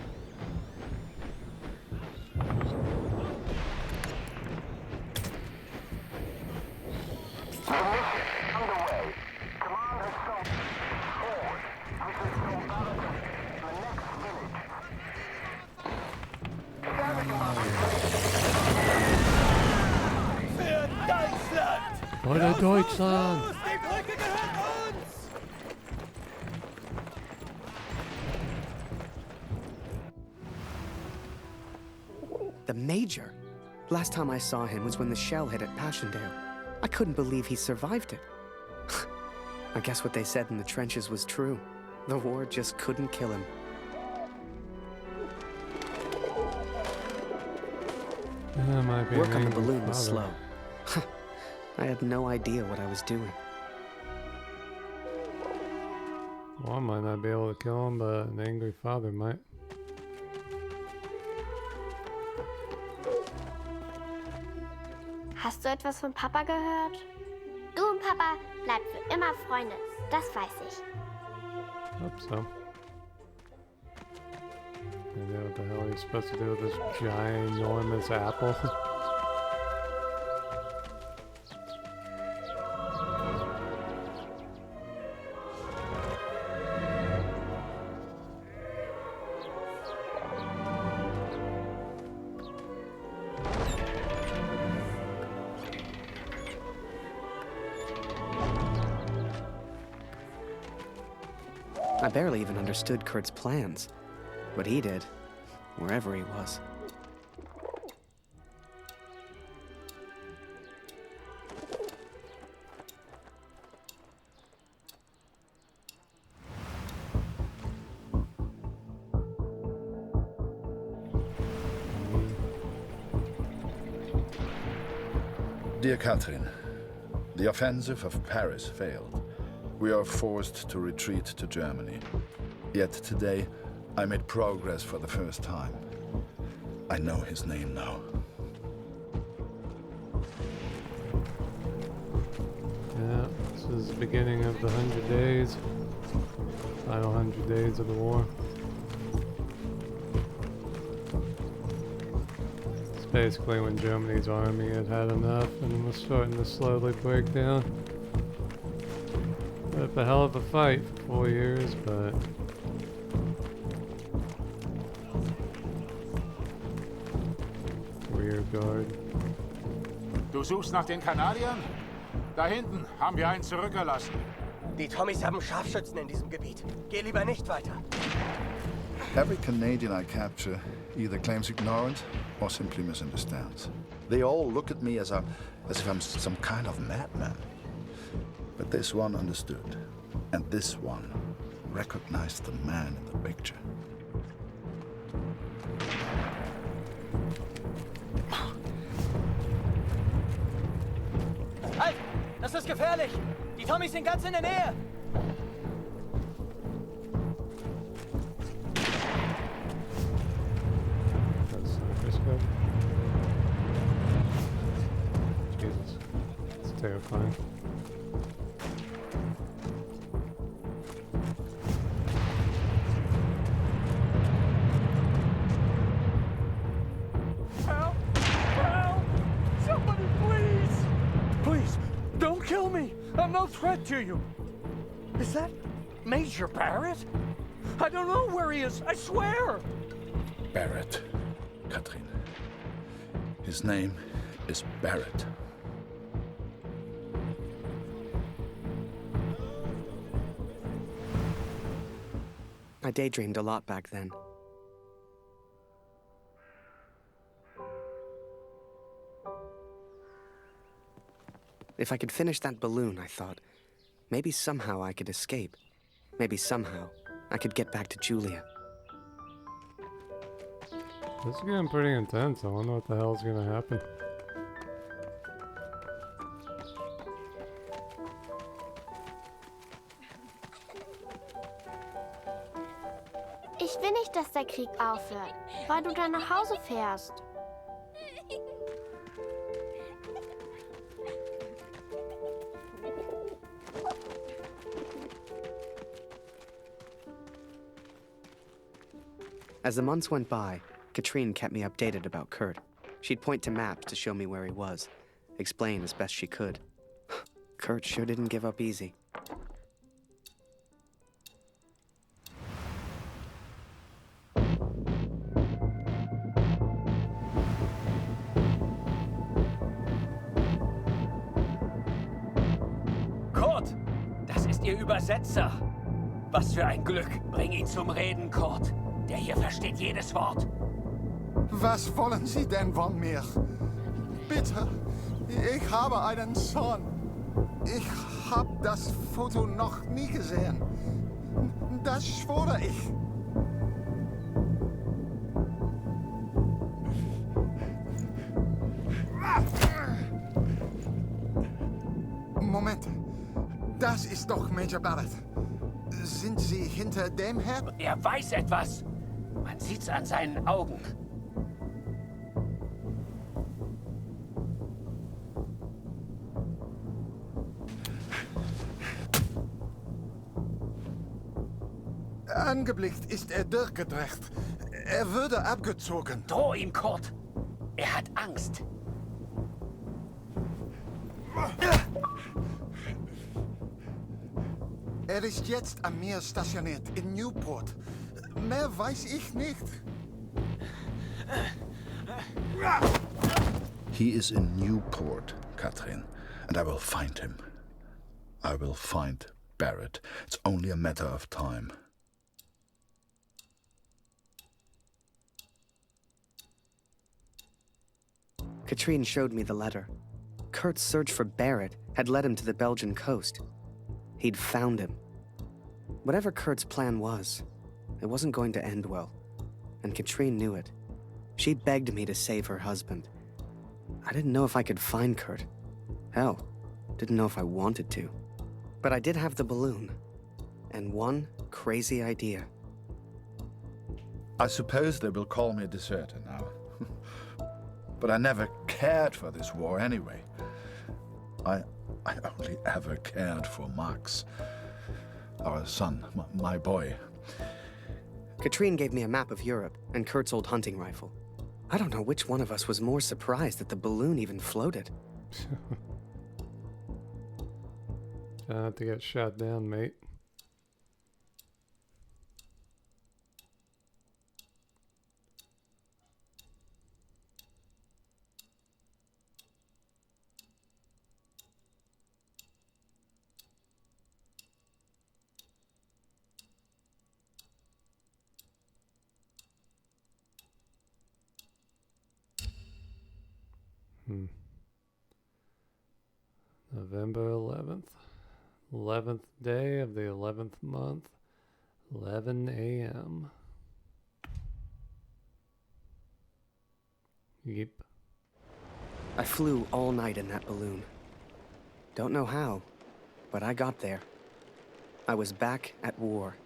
Für Deutschland! Oder Deutschland! Die Brücke gehört uns! The Major? Last time I saw him was when the shell hit at Passchendaele. I couldn't believe he survived it. I guess what they said in the trenches was true. The war just couldn't kill him. Work on the balloon was slow. I had no idea what I was doing. Well, I might not be able to kill him, but an angry father might. Hast du etwas von Papa gehört? Du und Papa bleibt für immer Freunde. Das weiß ich. Hope so. I know what the hell he's supposed to do with this ginormous apple. I barely even understood Kurt's plans. But he did. wherever he was. Dear Catherine, the offensive of Paris failed. We are forced to retreat to Germany. Yet today, I made progress for the first time. I know his name now. Yeah, this is the beginning of the 100 days. Final 100 days of the war. It's basically when Germany's army had had enough and was starting to slowly break down. Put up a hell of a fight for 4 years, but rear guard. Du suchst nach den Kanadiern? Da hinten haben wir einen zurückgelassen. Die Tommies haben Scharfschützen in diesem Gebiet. Geh lieber nicht weiter. Every Canadian I capture either claims ignorance or simply misunderstands. They all look at me as if I'm some kind of madman. But this one understood, and this one recognized the man in the picture. Halt! Das ist gefährlich! Die Tommies sind ganz in der Nähe! Jesus, it's terrifying. Help! Help! Somebody, please! Please, don't kill me! I'm no threat to you! Is that Major Barrett? I don't know where he is, I swear! Barrett, Catherine. His name is Barrett. I daydreamed a lot back then. If I could finish that balloon, I thought, maybe somehow I could escape. Maybe somehow I could get back to Julia. This is getting pretty intense. I wonder what the hell's gonna happen. Ich will nicht, dass der Krieg aufhört, weil du dann nach Hause fährst. As the months went by, Katrine kept me updated about Kurt. She'd point to maps to show me where he was, explain as best she could. Kurt sure didn't give up easy. Kurt, das ist Ihr Übersetzer. Was für ein Glück. Bring ihn zum Reden, Kurt. Der hier versteht jedes Wort. Was wollen Sie denn von mir? Bitte, ich habe einen Sohn. Ich habe das Foto noch nie gesehen. Das schwöre ich. Moment, das ist doch Major Barrett. Sind Sie hinter dem her? Er weiß etwas. Man sieht's an seinen Augen. Angeblickt ist er durchgedreht. Er würde abgezogen. Droh ihm, Kurt. Er hat Angst. Er ist jetzt am Meer stationiert, in Newport. Mehr weiß ich nicht. He is in Newport, Catherine, and I will find him. I will find Barrett. It's only a matter of time. Katrine showed me the letter. Kurt's search for Barrett had led him to the Belgian coast. He'd found him. Whatever Kurt's plan was, it wasn't going to end well. And Katrine knew it. She begged me to save her husband. I didn't know if I could find Kurt. Hell, didn't know if I wanted to. But I did have the balloon. And one crazy idea. I suppose they will call me a deserter now. But I never cared for this war anyway. I only ever cared for Max, our son, my boy. Katrine gave me a map of Europe and Kurt's old hunting rifle. I don't know which one of us was more surprised that the balloon even floated. Try not to get shot down, mate. November 11th. 11th day of the 11th month. 11 a.m. Yep. I flew all night in that balloon. Don't know how, but I got there. I was back at war.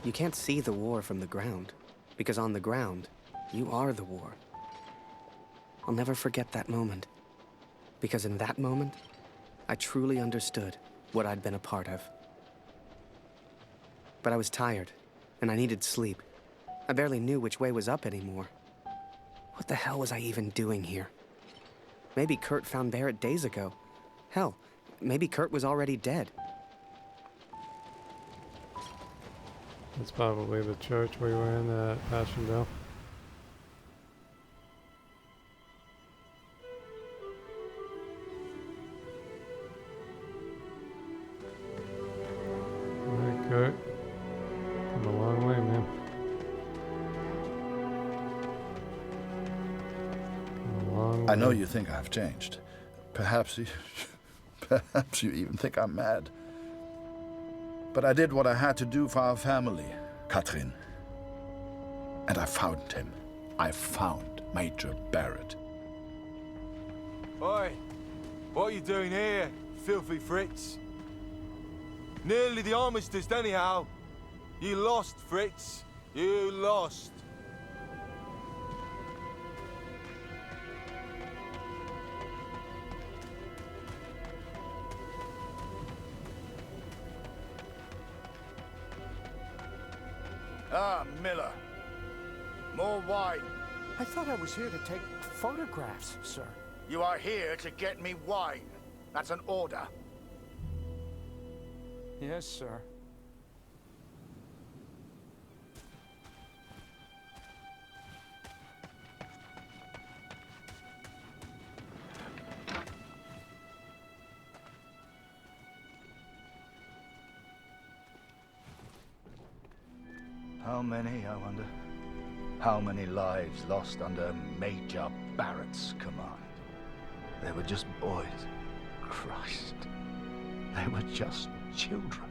You can't see the war from the ground, because on the ground, you are the war. I'll never forget that moment, because in that moment, I truly understood what I'd been a part of. But I was tired, and I needed sleep. I barely knew which way was up anymore. What the hell was I even doing here? Maybe Kurt found Barrett days ago. Hell, maybe Kurt was already dead. That's probably the church we were in at Passchendaele. Alright, Kurt. Come a long way, man. Come a long way. I know you think I've changed. Perhaps you even think I'm mad. But I did what I had to do for our family, Katrin. And I found him. I found Major Barrett. Oi! What are you doing here, filthy Fritz? Nearly the armistice, anyhow. You lost, Fritz. You lost. Ah, Miller. More wine. I thought I was here to take photographs, sir. You are here to get me wine. That's an order. Yes, sir. How many, I wonder? How many lives lost under Major Barrett's command? They were just boys. Christ. They were just children.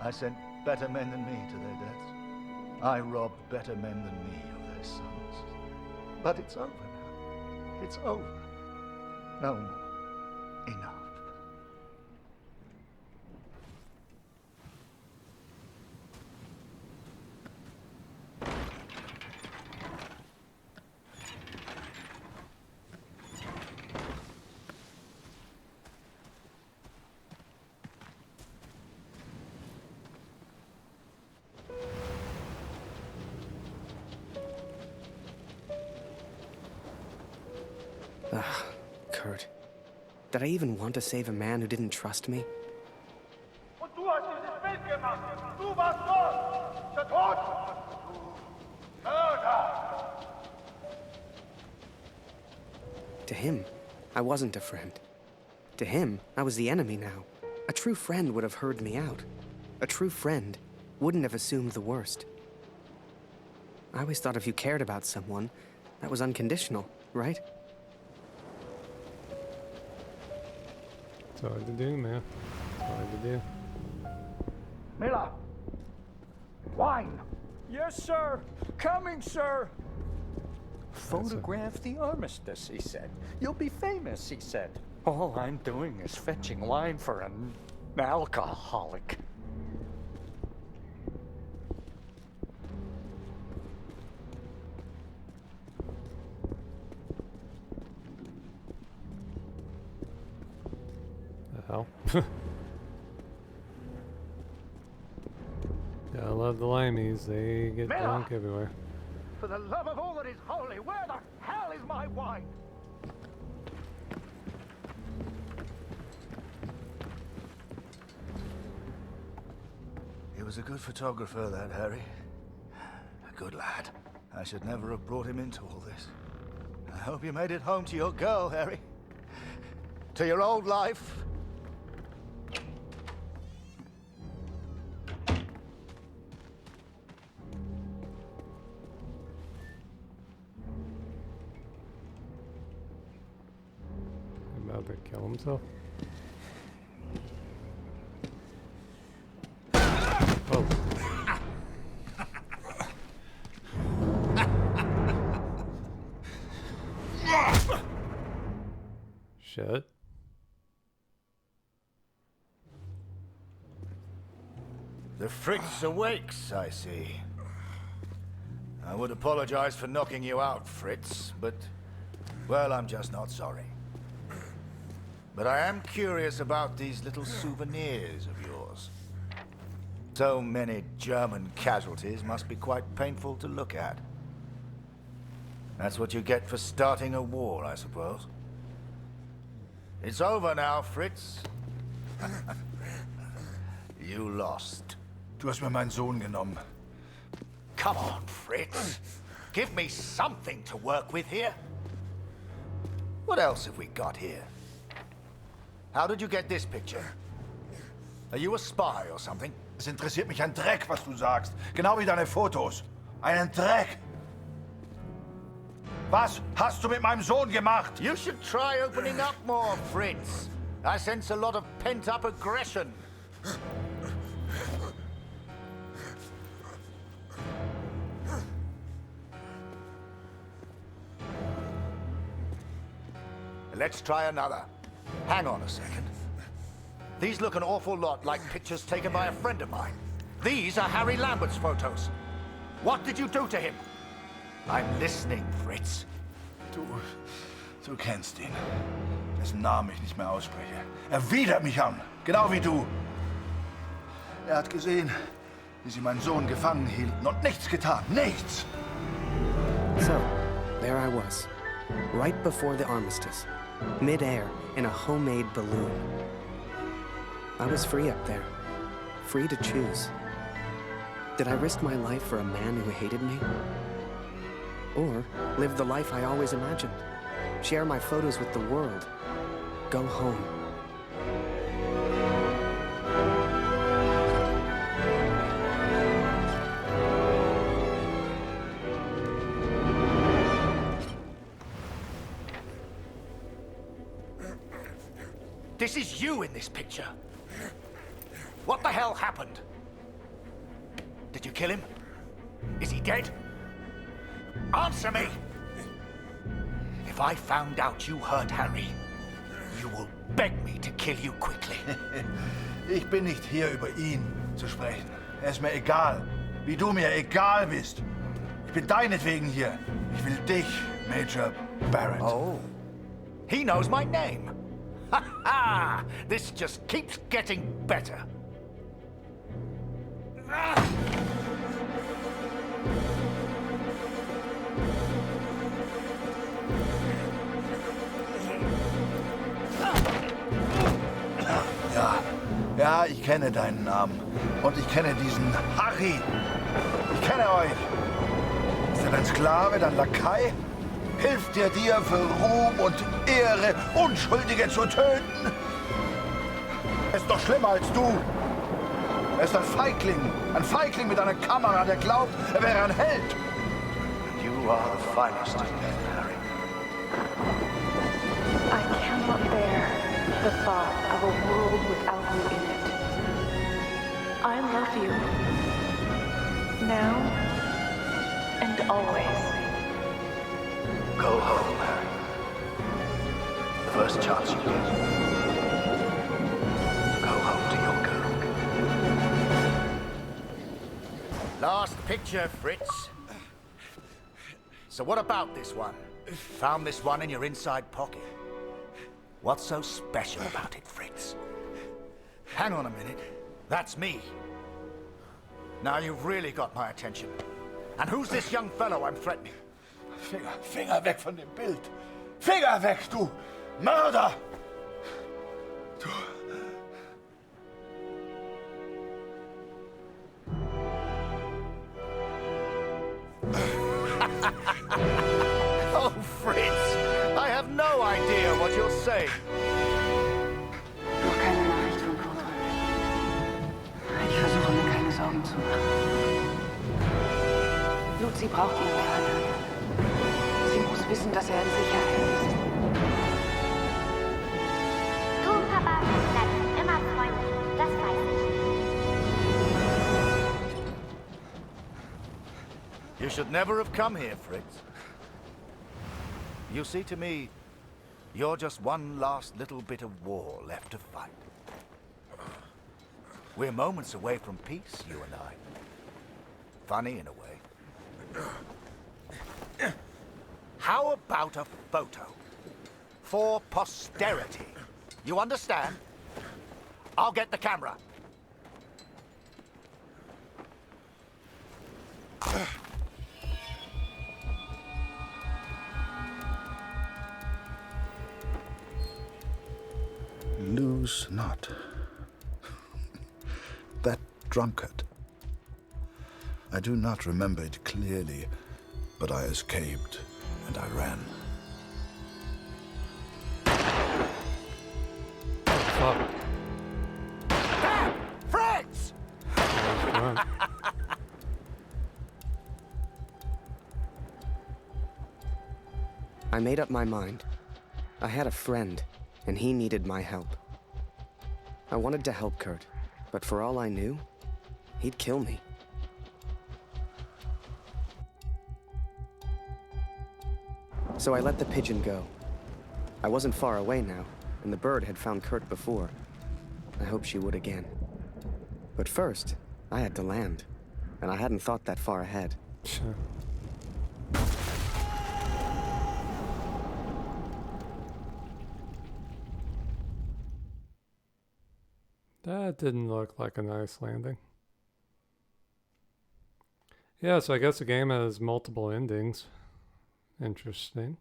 I sent better men than me to their deaths. I robbed better men than me of their sons. But it's over now. It's over. No more. Enough. Kurt. Did I even want to save a man who didn't trust me? Und du hast dieses Bild gemacht. Du warst dort. Der Tod. Mörder. To him, I wasn't a friend. To him, I was the enemy now. A true friend would have heard me out. A true friend wouldn't have assumed the worst. I always thought if you cared about someone, that was unconditional, right? It's hard to do, man. It's hard to do. Miller. Wine. Yes, sir. Coming, sir. Photograph the armistice, he said. You'll be famous, he said. All I'm doing is fetching wine for an alcoholic. The hell? Yeah, I love the limeys. They get Miller! drunk everywhere. For the love of all that is holy, where the hell is my wine? He was a good photographer, that Harry. A good lad. I should never have brought him into all this. I hope you made it home to your girl, Harry. To your old life. About to kill himself? Oh. Shit. The Fritz awakes, I see. I would apologize for knocking you out, Fritz, but, well, I'm just not sorry. But I am curious about these little souvenirs of yours. So many German casualties must be quite painful to look at. That's what you get for starting a war, I suppose. It's over now, Fritz. You lost. Du hast mir meinen Sohn genommen. Come on, Fritz. Give me something to work with here. What else have we got here? How did you get this picture? Are you a spy or something? Es interessiert mich ein Dreck, was du sagst. Genau wie deine Fotos. Einen Dreck. Was hast du mit meinem Sohn gemacht? You should try opening up more, Fritz. I sense a lot of pent-up aggression. Let's try another. Hang on a second. These look an awful lot like pictures taken by a friend of mine. These are Harry Lambert's photos. What did you do to him? I'm listening, Fritz. Du kennst ihn. Dessen Namen ich nicht mehr ausspreche. Er widert mich an. Genau wie du. Er hat gesehen, wie sie meinen Sohn gefangen hielten und nichts getan. Nichts! So, there I was. Right before the armistice. Mid-air, in a homemade balloon. I was free up there. Free to choose. Did I risk my life for a man who hated me? Or live the life I always imagined? Share my photos with the world? Go home? This is you in this picture. What the hell happened? Did you kill him? Is he dead? Answer me! If I found out you hurt Harry, you will beg me to kill you quickly. Ich bin nicht hier, über ihn zu sprechen. Er ist mir egal, wie du mir egal bist. Ich bin deinetwegen hier. Ich will dich, Major Barrett. Oh, he knows my name. Ha ha! This just keeps getting better. Ja, ich kenne deinen Namen. Und ich kenne diesen Harry. Ich kenne euch. Ist er dein Sklave, dein Lakai? Hilft er dir für Ruhm und Ehre, Unschuldige zu töten? Er ist doch schlimmer als du. Er ist ein Feigling mit einer Kamera, der glaubt, er wäre ein Held. And you are the finest of men, Harry. I cannot bear the thought of a world without you in it. I love you. Now and always. Go home, Harry. The first chance you get. Go home to your girl. Last picture, Fritz. So what about this one? Found this one in your inside pocket. What's so special about it, Fritz? Hang on a minute. That's me. Now you've really got my attention. And who's this young fellow I'm threatening? Finger weg von dem Bild. Finger weg, du Mörder! Du... Oh, Fritz! I have no idea what you're saying. Noch keine Nachricht von Kurt. Ich versuche mir keine Sorgen zu machen. Lucy braucht ihren Vater. Sie muss wissen, dass er in Sicherheit ist. Du und Papa bleiben immer Freunde. Das weiß ich. You should never have come here, Fritz. You see, to me, you're just one last little bit of war left to fight. We're moments away from peace, you and I. Funny in a way. How about a photo? For posterity. You understand? I'll get the camera. Lose not. That drunkard. I do not remember it clearly, but I escaped and I ran. Fuck. Damn! Fritz! I made up my mind. I had a friend, and he needed my help. I wanted to help Kurt, but for all I knew, he'd kill me. So I let the pigeon go. I wasn't far away now, and the bird had found Kurt before. I hoped she would again. But first, I had to land, and I hadn't thought that far ahead. Sure. That didn't look like a nice landing. Yeah, so I guess the game has multiple endings. Interesting.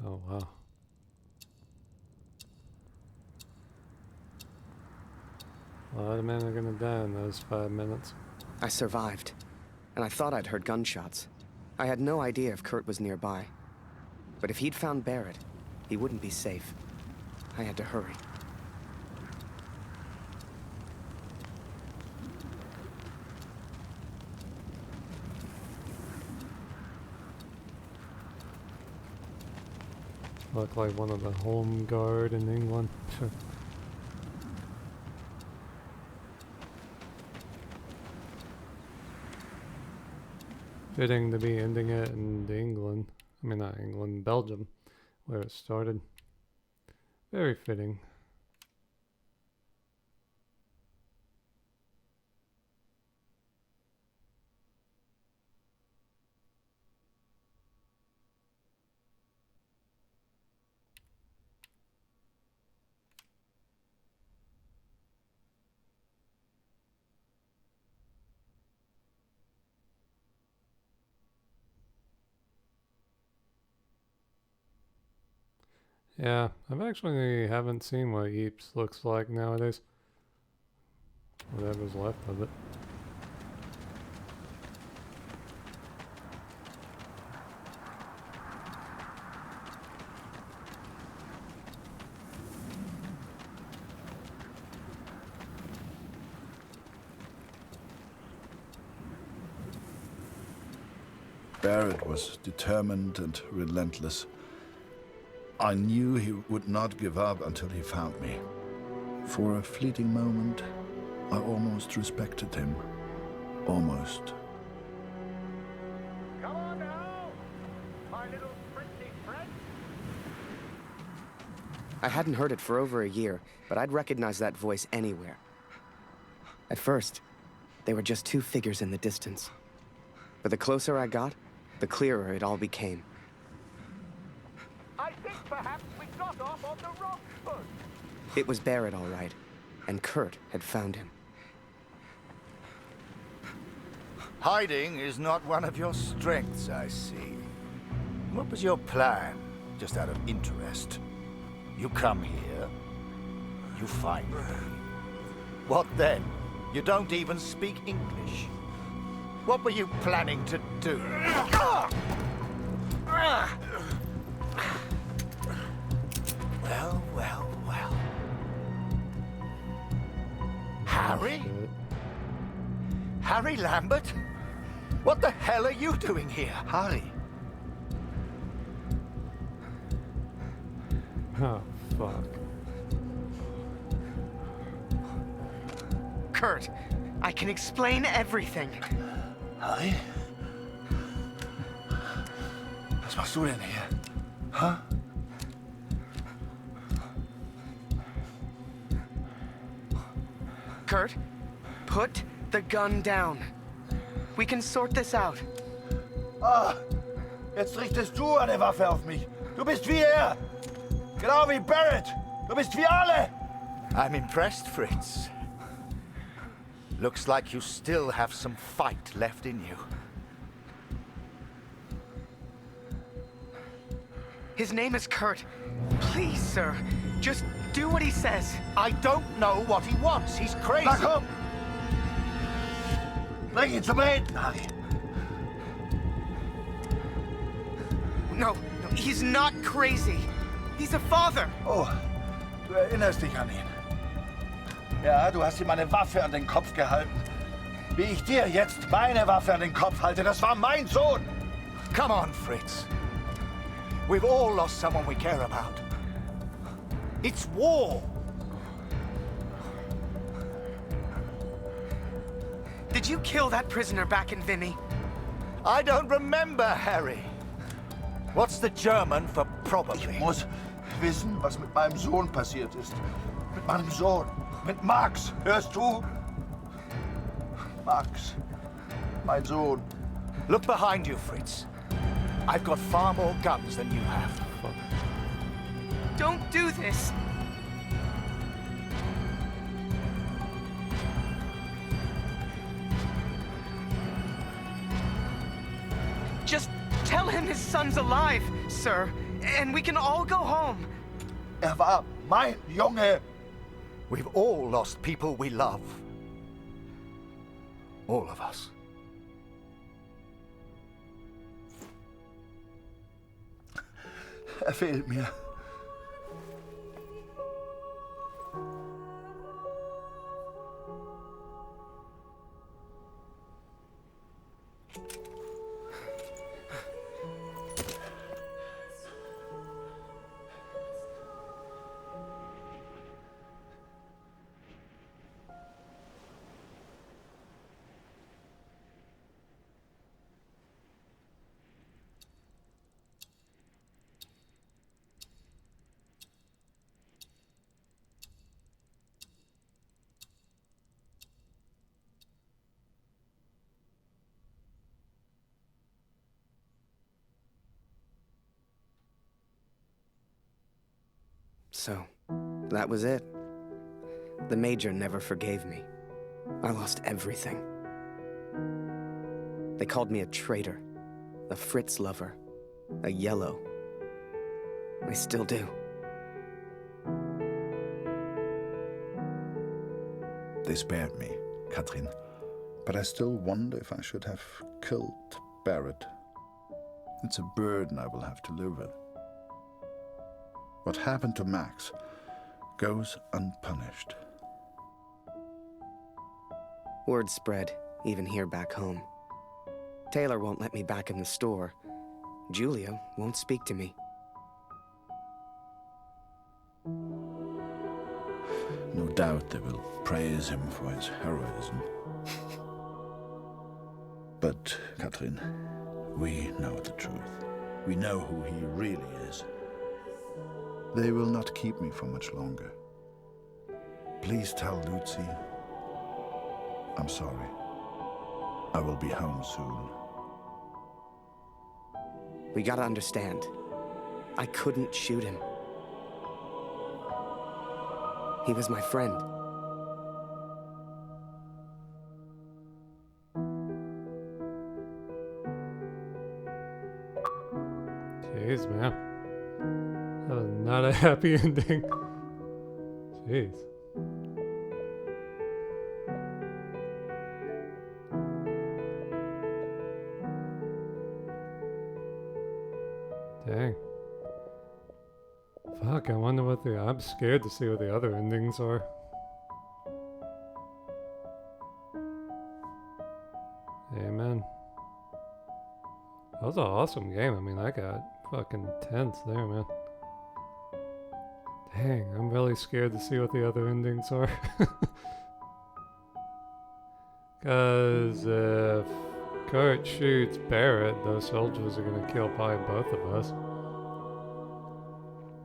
Oh, wow. A lot of men are gonna die in those 5 minutes. I survived, and I thought I'd heard gunshots. I had no idea if Kurt was nearby. But if he'd found Barrett, he wouldn't be safe. I had to hurry. Look like one of the home guard in England. Fitting to be ending it in England. I mean, not England, Belgium, where it started. Very fitting. Yeah, I've actually haven't seen what Eeps looks like nowadays. Whatever's left of it. Barrett was determined and relentless. I knew he would not give up until he found me. For a fleeting moment, I almost respected him. Almost. Come on now, my little pretty friend. I hadn't heard it for over a year, but I'd recognize that voice anywhere. At first, they were just two figures in the distance. But the closer I got, the clearer it all became. I think perhaps we got off on the wrong foot. It was Barrett, all right, and Kurt had found him. Hiding is not one of your strengths, I see. What was your plan, just out of interest? You come here, you find me. What then? You don't even speak English. What were you planning to do? Well, well, well. Harry? Harry Lambert? What the hell are you doing here, Harry? Oh, fuck. Kurt, I can explain everything. Harry? Was machst du denn hier? Huh? Kurt, put the gun down. We can sort this out. Ah, jetzt richtest du eine Waffe auf mich. Du bist wie er. Genau wie Barrett. Du bist wie alle. I'm impressed, Fritz. Looks like you still have some fight left in you. His name is Kurt. Please, sir, just do what he says. I don't know what he wants. He's crazy. Na komm! Bring ihn zum Reden, Harry. No, he's not crazy. He's a father. Oh, du erinnerst dich an ihn. Ja, du hast ihm eine Waffe an den Kopf gehalten. Wie ich dir jetzt meine Waffe an den Kopf halte, das war mein Sohn. Come on, Fritz. We've all lost someone we care about. It's war. Did you kill that prisoner back in Vinny? I don't remember, Harry. What's the German for probably? Ich muss wissen, was mit meinem Sohn passiert ist. Mit meinem Sohn. Mit Max. Hörst du? Max. Mein Sohn. Look behind you, Fritz. I've got far more guns than you have. Don't do this. Just tell him his son's alive, sir, and we can all go home. Er war mein Junge. We've all lost people we love. All of us. Er fehlt mir. So, that was it. The Major never forgave me. I lost everything. They called me a traitor, a Fritz lover, a yellow. They still do. They spared me, Katrin, but I still wonder if I should have killed Barrett. It's a burden I will have to live with. What happened to Max goes unpunished. Word spread, even here back home. Taylor won't let me back in the store. Julia won't speak to me. No doubt they will praise him for his heroism. But, Katrin, we know the truth. We know who he really is. They will not keep me for much longer. Please tell Lucy I'm sorry. I will be home soon. We gotta understand. I couldn't shoot him. He was my friend. Jeez, man. That was not a happy ending. Jeez. Dang. Fuck, I wonder what the... I'm scared to see what the other endings are. Amen. That was an awesome game. I mean, I got fucking tense there, man. Dang, I'm really scared to see what the other endings are. Because if Kurt shoots Barrett, those soldiers are going to kill probably both of us.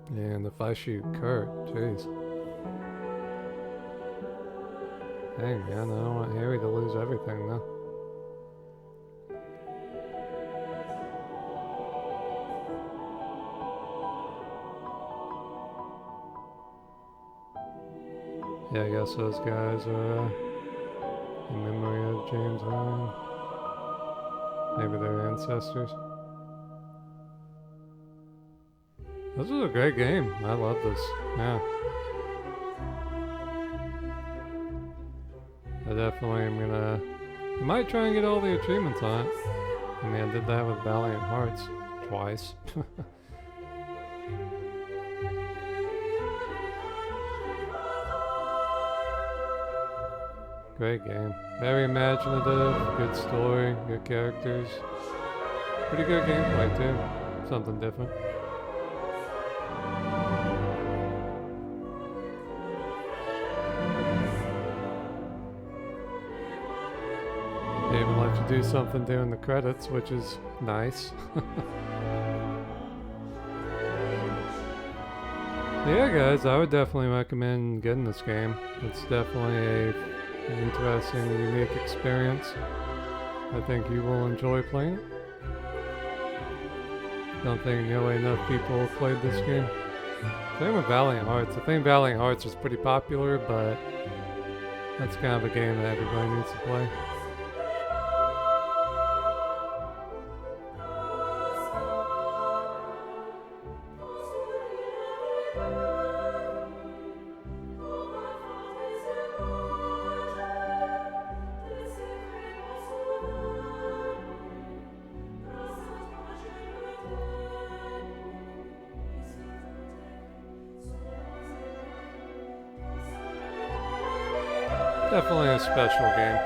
And if I shoot Kurt, jeez. Dang, man, I don't want Harry to lose everything, though. Yeah, I guess those guys are in memory of James Ryan. Maybe their ancestors. This was a great game. I love this. Yeah. I definitely am gonna... I might try and get all the achievements on it. I mean, I did that with Valiant Hearts twice. Great game. Very imaginative, good story, good characters. Pretty good gameplay too. Something different. They even let you do something during the credits, which is nice. Yeah, guys, I would definitely recommend getting this game. It's definitely an interesting, unique experience. I think you will enjoy playing it. Don't think nearly enough people have played this game. Same with Valiant Hearts. I think Valiant Hearts is pretty popular, but that's kind of a game that everybody needs to play. Definitely a special game.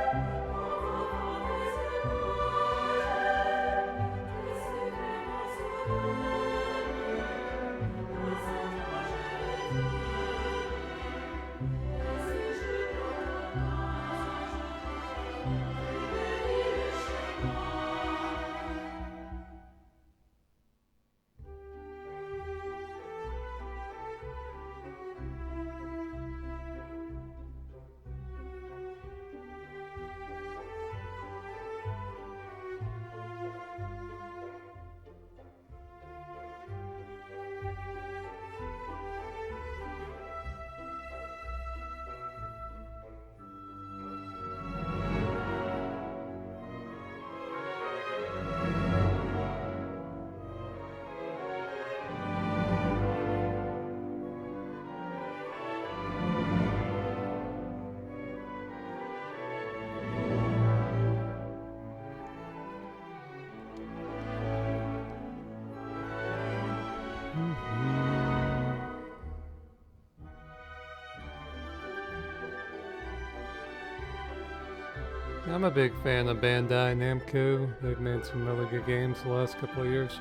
I'm a big fan of Bandai Namco. They've made some really good games the last couple of years.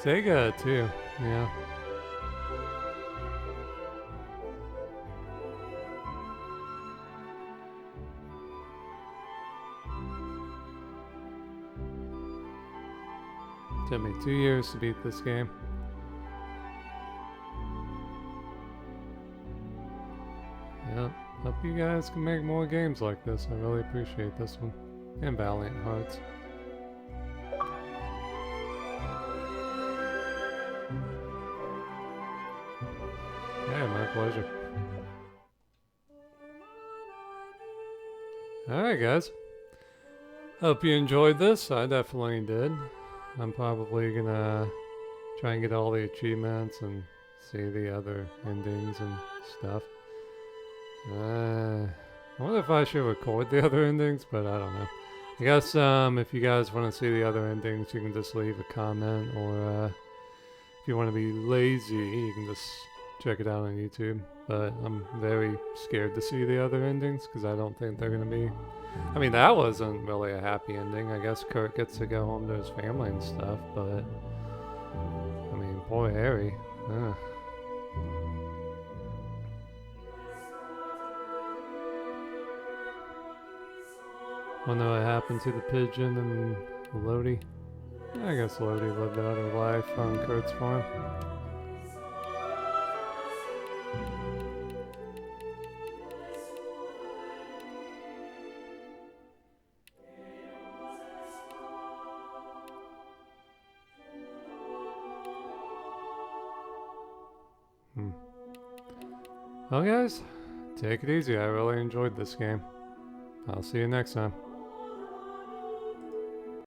Sega too, yeah. Took me 2 years to beat this game. Yeah, hope you guys can make more games like this. I really appreciate this one. And Valiant Hearts. Yeah, my pleasure. Alright guys. Hope you enjoyed this. I definitely did. I'm probably gonna try and get all the achievements and see the other endings and stuff. I wonder if I should record the other endings, but I don't know. I guess if you guys want to see the other endings, you can just leave a comment, or if you want to be lazy, you can just check it out on YouTube. But I'm very scared to see the other endings because I don't think they're going to be... I mean, that wasn't really a happy ending. I guess Kurt gets to go home to his family and stuff, but... I mean, poor Harry. Wonder what happened to the pigeon and Lodi. I guess Lodi lived out her life on Kurt's farm. Well guys, take it easy. I really enjoyed this game. I'll see you next time.